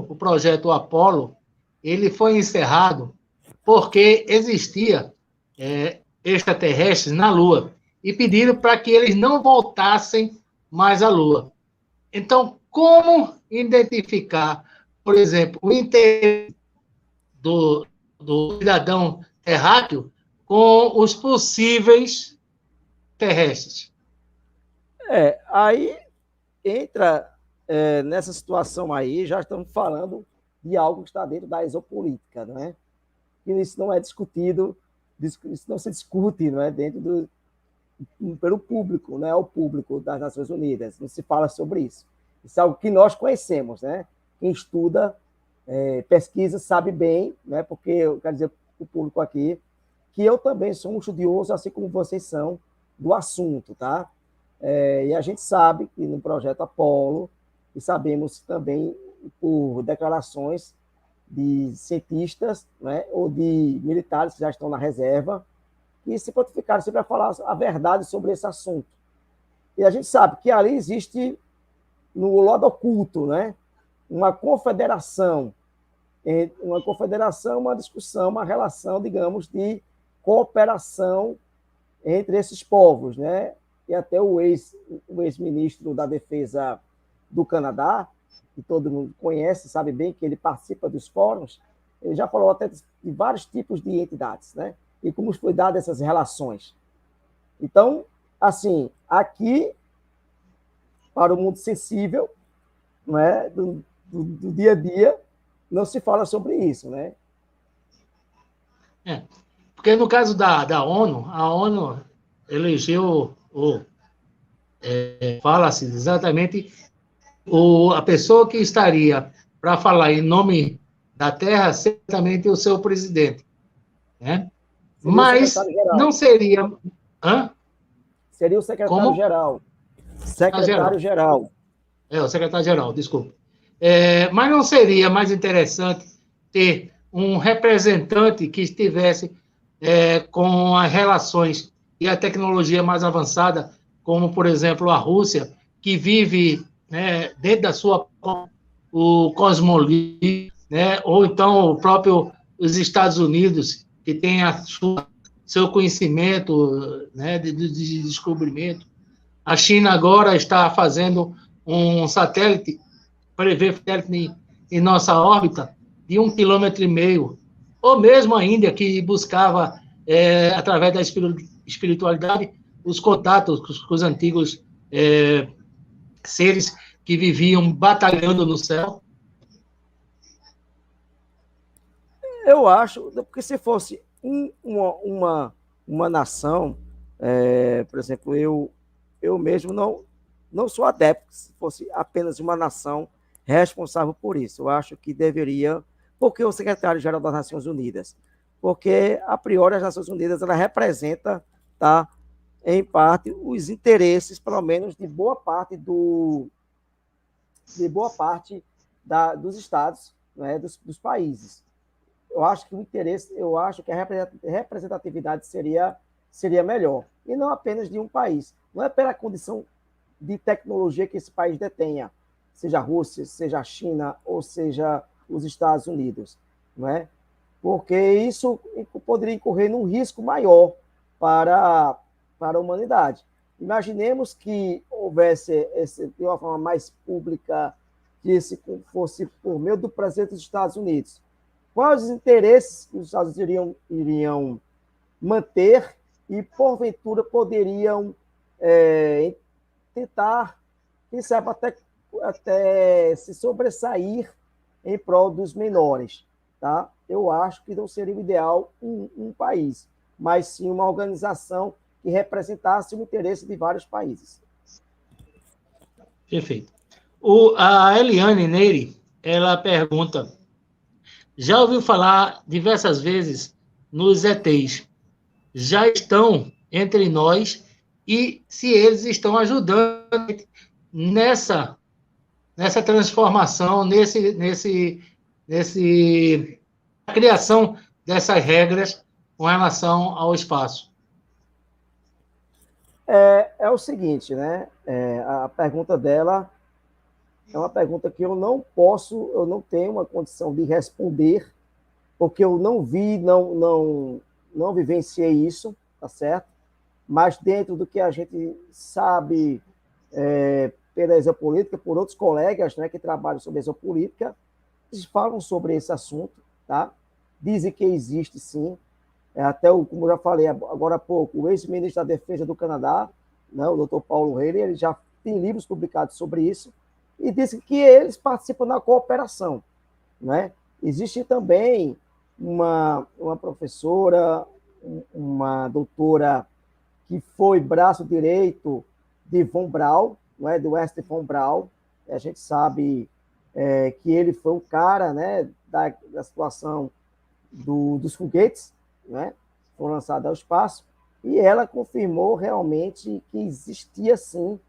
o projeto Apollo, ele foi encerrado porque existia extraterrestres na Lua e pediram para que eles não voltassem mais à Lua. Então, como identificar, por exemplo, o interesse do cidadão terráqueo com os possíveis terrestres? Aí entra nessa situação aí, já estamos falando de algo que está dentro da exopolítica, não é? E isso não é discutido, isso não se discute, não é? Dentro pelo público, né? O público das Nações Unidas, não se fala sobre isso. Isso é algo que nós conhecemos, né? Quem estuda, pesquisa, sabe bem, né? Porque eu quero dizer para o público aqui que eu também sou um estudioso, assim como vocês são, do assunto, tá? E a gente sabe que no projeto Apollo, e sabemos também por declarações de cientistas, né, ou de militares que já estão na reserva, que se prontificaram sempre a falar a verdade sobre esse assunto. E a gente sabe que ali existe, no lado oculto, né, uma confederação, uma discussão, uma relação, digamos, de cooperação entre esses povos, né? E até o ex-ministro da Defesa do Canadá, que todo mundo conhece, sabe bem que ele participa dos fóruns, ele já falou até de vários tipos de entidades, né? E como foi dada essas relações. Então, assim, aqui, para o mundo sensível, não é? do dia a dia, não se fala sobre isso, né? Porque no caso da ONU, a ONU elegeu, fala-se exatamente, a pessoa que estaria para falar em nome da Terra, certamente o seu presidente. Né? Mas não seria... Hã? Seria o secretário-geral. Secretário-geral. O secretário-geral, desculpa. Mas não seria mais interessante ter um representante que estivesse com as relações e a tecnologia mais avançada, como, por exemplo, a Rússia, que vive dentro da sua o Cosmolinha, né? Ou então os Estados Unidos, que tem seu conhecimento, né, de descobrimento. A China agora está fazendo um satélite, prevê satélite em nossa órbita de 1,5 km, ou mesmo a Índia, que buscava, através da espiritualidade, os contatos com os antigos seres que viviam batalhando no céu. Eu acho, porque se fosse uma nação, por exemplo, eu mesmo não sou adepto, se fosse apenas uma nação responsável por isso. Eu acho que deveria, porque o secretário-geral das Nações Unidas, porque, a priori, as Nações Unidas ela representa, tá, em parte, os interesses, pelo menos, de boa parte dos estados, né, dos países. Eu acho que a representatividade seria melhor. E não apenas de um país. Não é pela condição de tecnologia que esse país detenha, seja a Rússia, seja a China, ou seja os Estados Unidos. Não é? Porque isso poderia incorrer num risco maior para a humanidade. Imaginemos que houvesse, de uma forma mais pública, que esse fosse por meio do presidente dos Estados Unidos. Quais os interesses que os Estados Unidos iriam manter e, porventura, poderiam tentar, quem sabe, até se sobressair em prol dos menores. Tá? Eu acho que não seria o ideal um país, mas sim uma organização que representasse o interesse de vários países. Perfeito. A Eliane Neire, ela pergunta: já ouviu falar diversas vezes nos ETs? Já estão entre nós e se eles estão ajudando nessa transformação, a criação dessas regras com relação ao espaço? É o seguinte, né? A pergunta dela é uma pergunta que eu não tenho uma condição de responder, porque eu não vi, não vivenciei isso, tá certo? Mas dentro do que a gente sabe pela exopolítica, por outros colegas, né, que trabalham sobre exopolítica, eles falam sobre esse assunto, tá? Dizem que existe sim. Até, como eu já falei agora há pouco, o ex-ministro da Defesa do Canadá, né, o Dr. Paulo Rayleigh, ele já tem livros publicados sobre isso, e dizem que eles participam da cooperação. Né? Existe também uma professora, uma doutora que foi braço direito de von Braun, não é? Do Ernst von Braun. A gente sabe que ele foi o cara, né, da situação dos foguetes, né, foram lançados ao espaço, e ela confirmou realmente que existia sim.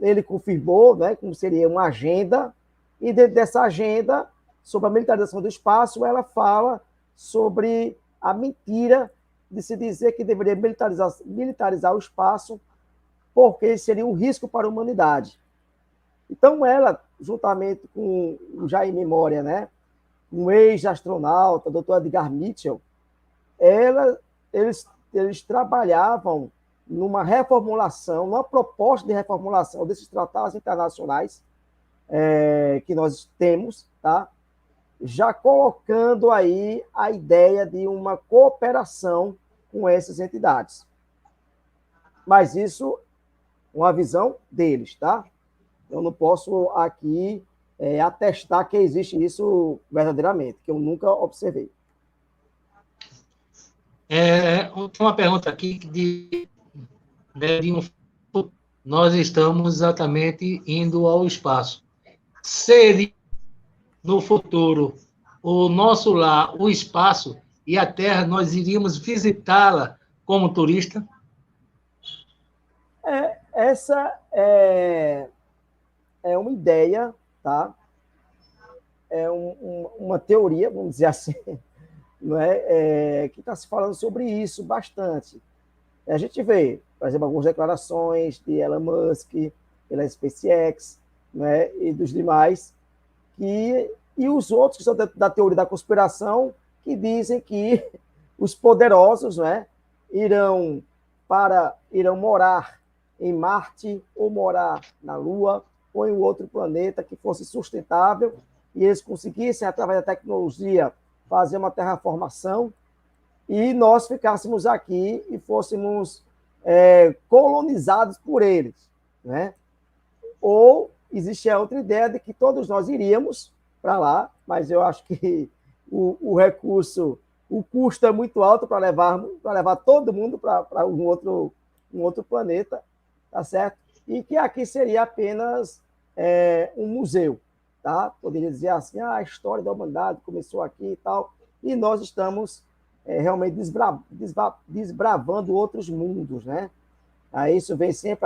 Ele confirmou, né, como seria uma agenda, e dentro dessa agenda, sobre a militarização do espaço, ela fala sobre a mentira de se dizer que deveria militarizar o espaço porque seria um risco para a humanidade. Então, ela, juntamente com o Jaime Moria, né, um ex-astronauta, o Dr. Edgar Mitchell, eles trabalhavam numa reformulação, numa proposta de reformulação desses tratados internacionais que nós temos, tá? Já colocando aí a ideia de uma cooperação com essas entidades. Mas isso é uma visão deles, tá? Eu não posso aqui atestar que existe isso verdadeiramente, que eu nunca observei. Tem uma pergunta aqui nós estamos exatamente indo ao espaço. Seria, no futuro, o nosso lar, o espaço e a Terra, nós iríamos visitá-la como turista? Essa é uma ideia, tá? É uma teoria, vamos dizer assim, não é? Que está se falando sobre isso bastante. A gente vê, por exemplo, algumas declarações de Elon Musk, pela SpaceX, né, e dos demais, E os outros que são da teoria da conspiração, que dizem que os poderosos, né, irão morar em Marte, ou morar na Lua, ou em outro planeta que fosse sustentável, e eles conseguissem, através da tecnologia, fazer uma terraformação, e nós ficássemos aqui e fôssemos colonizados por eles, né? Ou existe a outra ideia de que todos nós iríamos para lá, mas eu acho que o recurso, o custo é muito alto para levar todo mundo para um outro planeta, tá certo? E que aqui seria apenas um museu, tá? Poderia dizer assim, a história da humanidade começou aqui e tal, e nós estamos realmente desbravando outros mundos, né? Aí isso vem sempre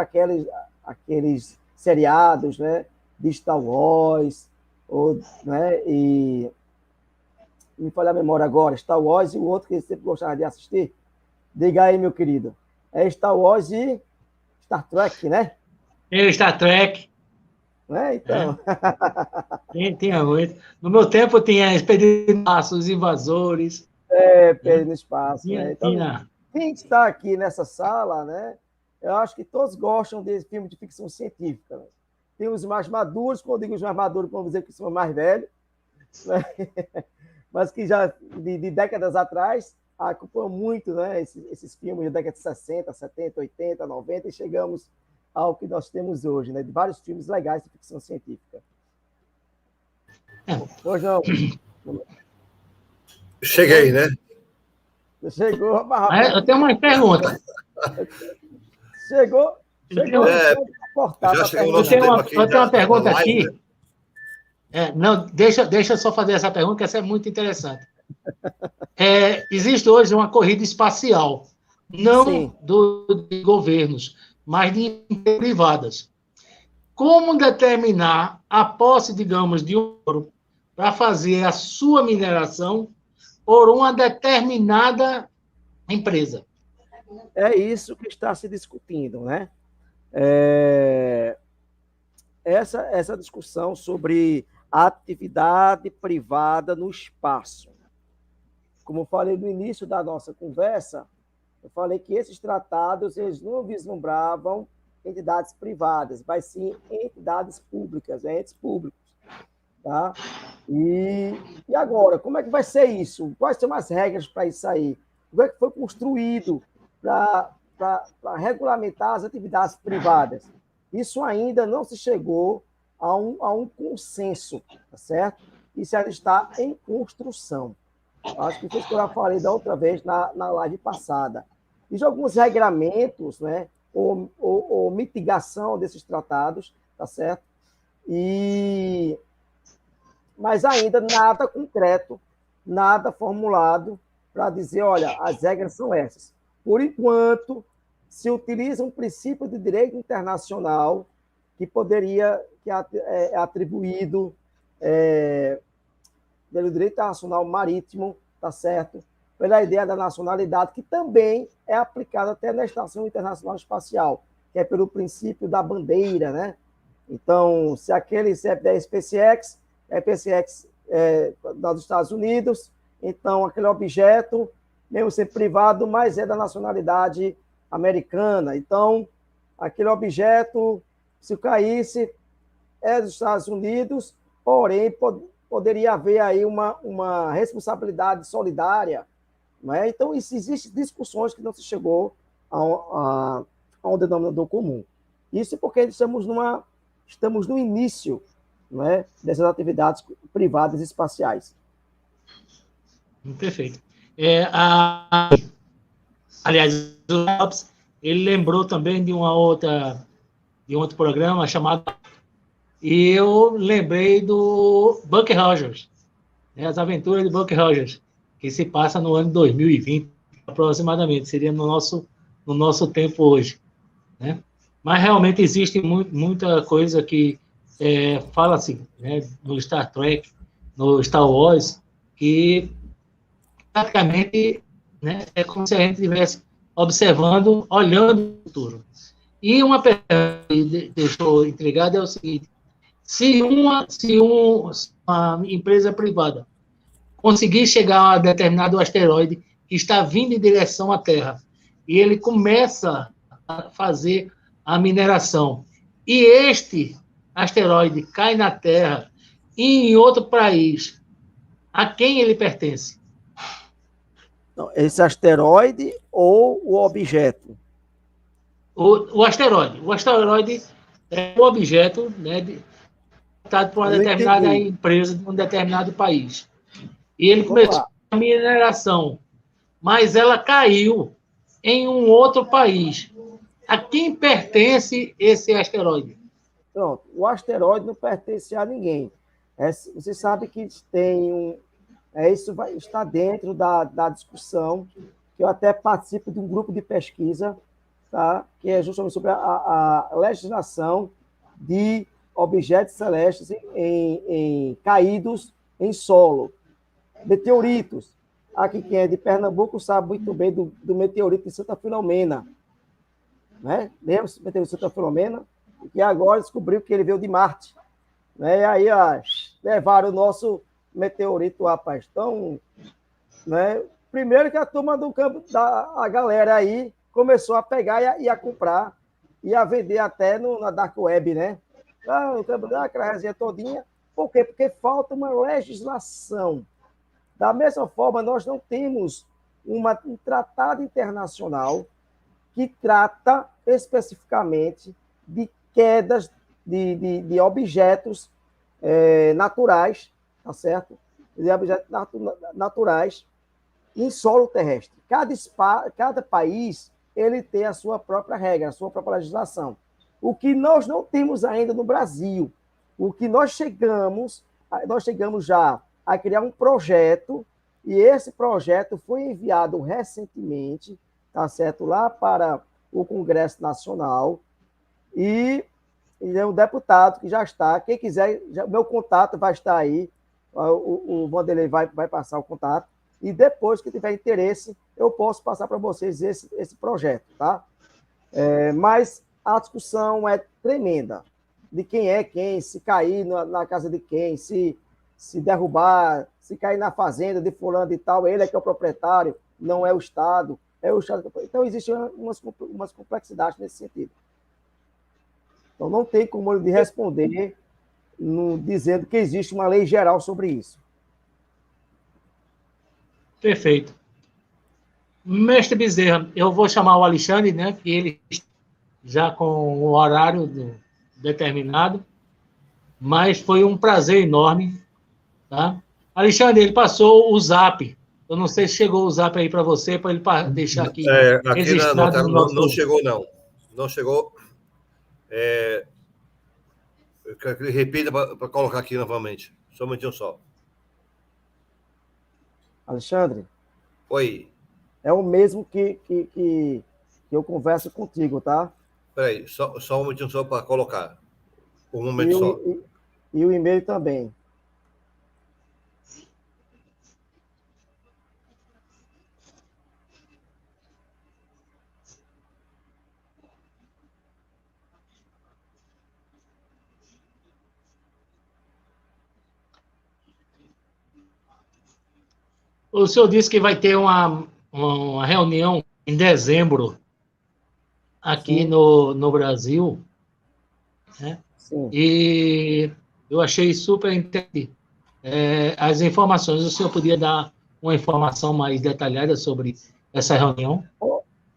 aqueles seriados, né, de Star Wars, né, e me falha a memória agora, Star Wars e o outro que eu sempre gostava de assistir. Diga aí, meu querido. É Star Wars e Star Trek, né? Star Trek. Né? Então. Tinha muito. No meu tempo tinha Expedição Os Invasores. Perdido no Espaço. Né? Então, quem está aqui nessa sala, né? Eu acho que todos gostam desse filme de ficção científica. Né? Tem os mais maduros, quando eu digo os mais maduros, vamos dizer que são mais velhos, né? Mas que já de décadas atrás acompanham muito, né, esses filmes da década de 60, 70, 80, 90, e chegamos ao que nós temos hoje, né, de vários filmes legais de ficção científica. Pois não. Cheguei, né? Chegou, rapaz. Eu tenho uma pergunta. Chegou. Já chegou o eu tenho uma pergunta aqui. Não, deixa eu só fazer essa pergunta, que essa é muito interessante. Existe hoje uma corrida espacial, não de governos, mas de privadas. Como determinar a posse, digamos, de ouro para fazer a sua mineração por uma determinada empresa? É isso que está se discutindo, né? Essa discussão sobre a atividade privada no espaço. Como eu falei no início da nossa conversa, eu falei que esses tratados eles não vislumbravam entidades privadas, mas sim entidades públicas, entes públicos. Tá? E agora, como é que vai ser isso? Quais são as regras para isso aí? Como é que foi construído para regulamentar as atividades privadas? Isso ainda não se chegou a um consenso, tá certo? Isso ainda está em construção. Acho que foi isso que eu já falei da outra vez na live passada. E de alguns regramentos, né, ou mitigação desses tratados, tá certo? Mas ainda nada concreto, nada formulado para dizer, olha, as regras são essas. Por enquanto, se utiliza um princípio de direito internacional que é atribuído pelo direito internacional marítimo, tá certo? Pela ideia da nacionalidade, que também é aplicada até na Estação Internacional Espacial, que é pelo princípio da bandeira, né? Então, se é SpaceX, SpaceX dos Estados Unidos, então aquele objeto, mesmo ser privado, mas é da nacionalidade americana. Então, aquele objeto, se caísse, é dos Estados Unidos, porém, poderia haver aí uma responsabilidade solidária. Não é? Então, existem discussões que não se chegou a um denominador comum. Isso porque estamos no início, não é, dessas atividades privadas espaciais. Perfeito. Aliás, o Lopes, ele lembrou também de um outro programa chamado... E eu lembrei do Buck Rogers, né, As Aventuras de Buck Rogers, que se passa no ano 2020, aproximadamente, seria no nosso tempo hoje. Né? Mas realmente existe muita coisa que fala assim, né, no Star Trek, no Star Wars, que praticamente, né, é como se a gente estivesse observando, olhando o futuro. E uma pergunta que deixou intrigada é o seguinte: se uma uma empresa privada conseguir chegar a determinado asteroide que está vindo em direção à Terra, e ele começa a fazer a mineração, e este asteroide cai na Terra e em outro país, a quem ele pertence? Esse asteroide ou o objeto? O asteroide. O asteroide é um objeto, né, dado por uma determinada empresa de um determinado país. E ele começou a mineração, mas ela caiu em um outro país. A quem pertence esse asteroide? Pronto, o asteroide não pertence a ninguém. Você sabe que tem isso está dentro da discussão, que eu até participo de um grupo de pesquisa, tá? Que é justamente sobre a legislação de objetos celestes caídos em solo. Meteoritos. Aqui quem é de Pernambuco sabe muito bem do meteorito de Santa Filomena. Né? Lembra-se do meteorito de Santa Filomena? E agora descobriu que ele veio de Marte. Né? E aí levaram o nosso meteorito, rapaz. Então, né? Primeiro que a turma do campo, a galera aí começou a pegar e a comprar e a vender até na Dark Web, né? No campo daquela resenha todinha. Por quê? Porque falta uma legislação. Da mesma forma, nós não temos um tratado internacional que trata especificamente de quedas de objetos naturais, tá certo? De objetos naturais em solo terrestre. Cada país ele tem a sua própria regra, a sua própria legislação. O que nós não temos ainda no Brasil, o que nós chegamos já a criar um projeto, e esse projeto foi enviado recentemente, tá certo, lá para o Congresso Nacional, e é um deputado que já está, quem quiser, meu contato vai estar aí, o Vanderlei vai passar o contato, e depois que tiver interesse, eu posso passar para vocês esse projeto, tá? Mas a discussão é tremenda, de quem é quem, se cair na casa de quem, se derrubar, se cair na fazenda de fulano e tal, ele é que é o proprietário, não é o Estado, é o Estado. Então, existem umas complexidades nesse sentido. Então, não tem como ele responder dizendo que existe uma lei geral sobre isso. Perfeito. Mestre Bezerra, eu vou chamar o Alexandre, né, que ele já com o horário determinado, mas foi um prazer enorme, tá? Alexandre, ele passou o zap. Eu não sei se chegou o zap aí para você, para ele deixar aqui registrado. Não chegou, não. Não chegou. Repita para colocar aqui novamente. Só um minutinho só. Alexandre. Oi. É o mesmo que eu converso contigo, tá? Espera aí, só um minutinho só para colocar. Um momento só. E o e-mail também. O senhor disse que vai ter uma reunião em dezembro aqui no Brasil, né? Sim. E eu achei super interessante as informações. O senhor podia dar uma informação mais detalhada sobre essa reunião?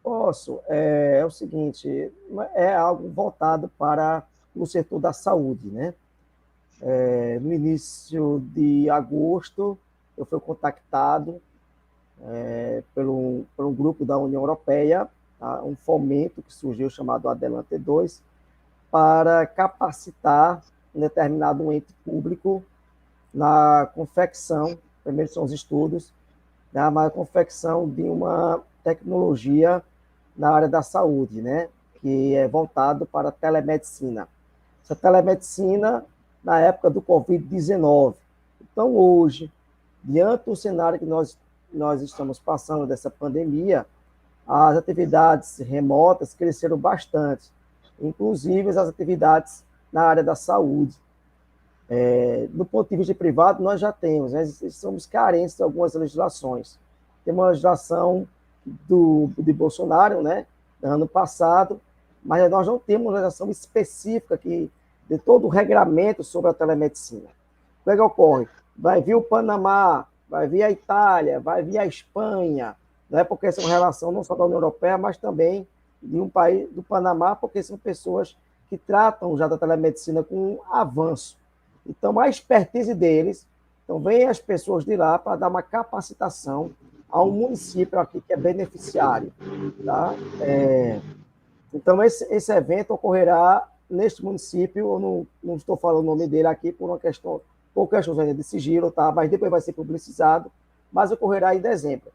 Posso. É o seguinte, é algo voltado para o setor da saúde, né? No início de agosto, eu fui contactado por um grupo da União Europeia, tá? Um fomento que surgiu chamado Adelante 2, para capacitar um determinado ente público na confecção, primeiro são os estudos, né, mas a confecção de uma tecnologia na área da saúde, né, que é voltado para a telemedicina. Essa telemedicina na época do Covid-19. Então, hoje, diante do cenário que nós estamos passando dessa pandemia, as atividades remotas cresceram bastante, inclusive as atividades na área da saúde. Do ponto de vista privado, nós já temos, né? Somos carentes de algumas legislações. Tem uma legislação de Bolsonaro, né? Do ano passado, mas nós não temos uma legislação específica de todo o regramento sobre a telemedicina. O que é que ocorre? Vai vir o Panamá, vai vir a Itália, vai vir a Espanha, né? Porque essa é uma relação não só da União Europeia, mas também de um país do Panamá, porque são pessoas que tratam já da telemedicina com avanço. Então, a expertise deles, então vem as pessoas de lá para dar uma capacitação a um município aqui que é beneficiário. Tá? Então, esse evento ocorrerá neste município, eu não estou falando o nome dele aqui por questão de sigilo, tá? Mas depois vai ser publicizado, mas ocorrerá em dezembro.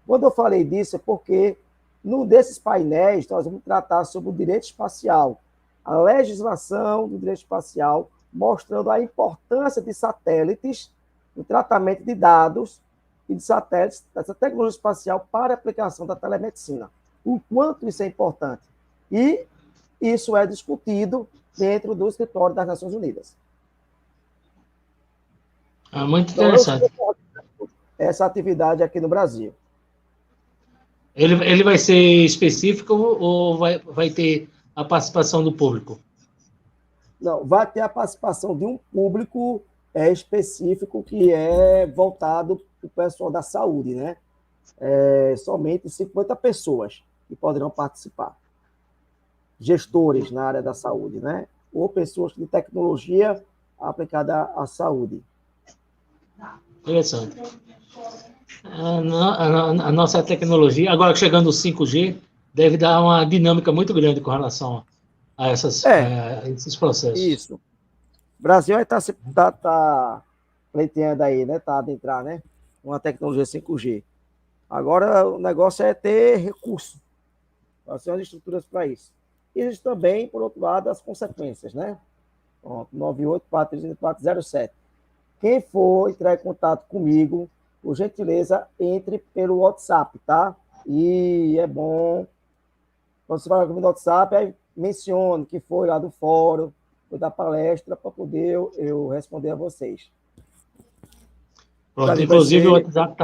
Quando eu falei disso é porque num desses painéis nós vamos tratar sobre o direito espacial, a legislação do direito espacial, mostrando a importância de satélites no tratamento de dados e de satélites, dessa tecnologia espacial para a aplicação da telemedicina. O quanto isso é importante. E isso é discutido dentro do escritório das Nações Unidas. Muito interessante. Então, essa atividade aqui no Brasil. Ele vai ser específico ou vai ter a participação do público? Não, vai ter a participação de um público específico que é voltado para o pessoal da saúde, né? Somente 50 pessoas que poderão participar. Gestores na área da saúde, né? Ou pessoas de tecnologia aplicada à saúde. Interessante. A nossa tecnologia, agora chegando o 5G, deve dar uma dinâmica muito grande com relação a esses processos. Isso. O Brasil está pleiteando aí, né? Está a adentrar, né? Uma tecnologia 5G. Agora o negócio é ter recurso, para ser as estruturas para isso. E existe também, por outro lado, as consequências, né? 98-434-07. Quem for entrar em contato comigo, por gentileza, entre pelo WhatsApp, tá? E é bom, quando você falar comigo no WhatsApp, aí mencione que foi lá do fórum, foi da palestra, para poder eu responder a vocês. Pronto, inclusive o WhatsApp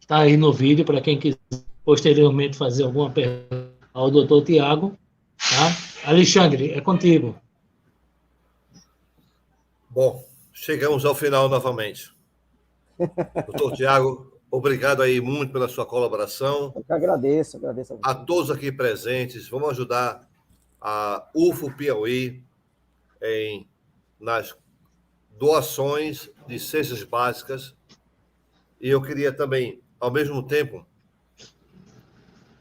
está aí no vídeo, para quem quiser posteriormente fazer alguma pergunta ao doutor Tiago. Tá? Alexandre, é contigo. Bom, chegamos ao final novamente. Doutor Tiago, obrigado aí muito pela sua colaboração. Eu que agradeço a todos aqui presentes. Vamos ajudar a UFO Piauí nas doações de cestas básicas. E eu queria também, ao mesmo tempo,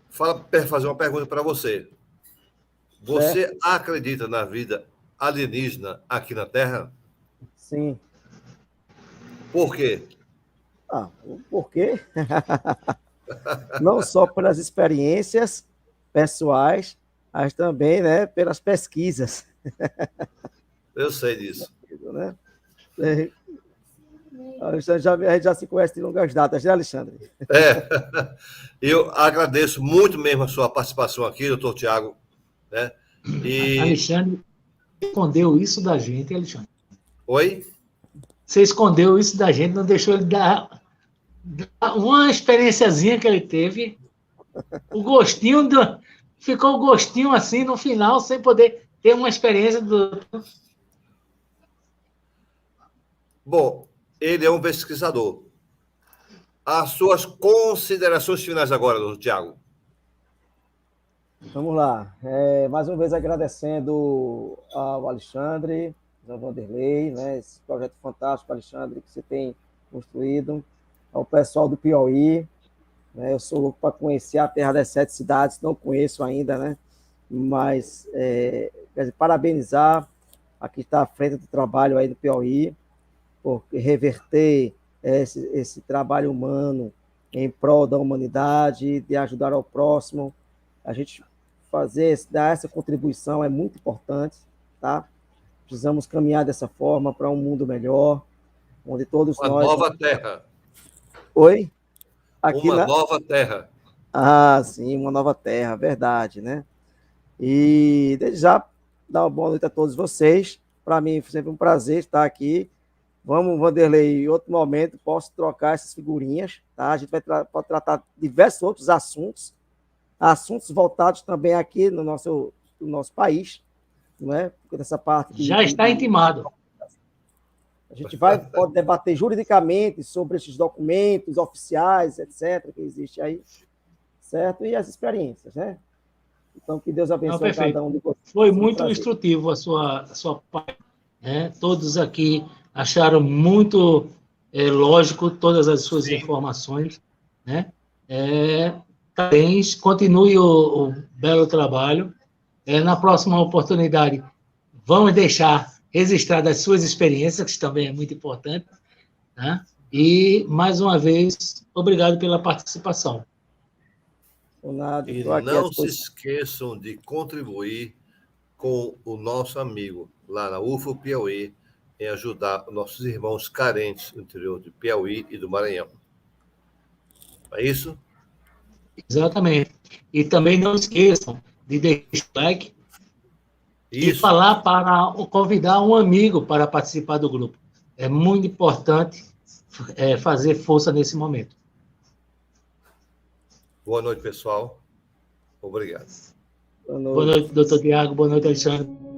fazer uma pergunta para você. Você acredita na vida alienígena aqui na Terra? Sim. Por quê? Por quê? Não só pelas experiências pessoais, mas também, né, pelas pesquisas. Eu sei disso. Né? A gente já se conhece de longas datas, né, Alexandre? Eu agradeço muito mesmo a sua participação aqui, doutor Tiago. Né? Alexandre escondeu isso da gente, Alexandre. Oi? Você escondeu isso da gente, não deixou ele dar uma experiênciazinha que ele teve. O gostinho ficou o gostinho assim no final, sem poder ter uma experiência do. Bom, ele é um pesquisador. As suas considerações finais agora, doutor Tiago. Vamos lá. Mais uma vez agradecendo ao Alexandre, ao Vanderlei, né, esse projeto fantástico, Alexandre, que você tem construído, ao pessoal do Piauí. Né, eu sou louco para conhecer a Terra das Sete Cidades, não conheço ainda, né? Mas quer dizer, parabenizar a que está à frente do trabalho aí do Piauí, por reverter esse trabalho humano em prol da humanidade, de ajudar ao próximo. A gente dar essa contribuição é muito importante, tá? Precisamos caminhar dessa forma para um mundo melhor, onde todos nós... Uma nova terra. Oi? Nova terra. Sim, uma nova terra, verdade, né? E desde já, dar uma boa noite a todos vocês, para mim foi sempre um prazer estar aqui. Vamos, Vanderlei, em outro momento, posso trocar essas figurinhas, tá? A gente pode tratar diversos outros assuntos voltados também aqui no nosso país, não é? Porque dessa parte já está intimado. A gente pode debater juridicamente sobre esses documentos oficiais, etc., que existe aí, certo? E as experiências, né? Então, que Deus abençoe cada um de vocês. Foi muito instrutivo a sua parte, né? Todos aqui acharam muito lógico todas as suas informações, né? Parabéns, continue o belo trabalho. Na próxima oportunidade, vamos deixar registradas as suas experiências, que também é muito importante, né? E, mais uma vez, obrigado pela participação. E não se esqueçam de contribuir com o nosso amigo lá na UFO Piauí em ajudar nossos irmãos carentes no interior do Piauí e do Maranhão. É isso? Exatamente. E também não esqueçam de deixar o like e falar convidar um amigo para participar do grupo. É muito importante fazer força nesse momento. Boa noite, pessoal. Obrigado. Boa noite. Boa noite, doutor Tiago. Boa noite, Alexandre.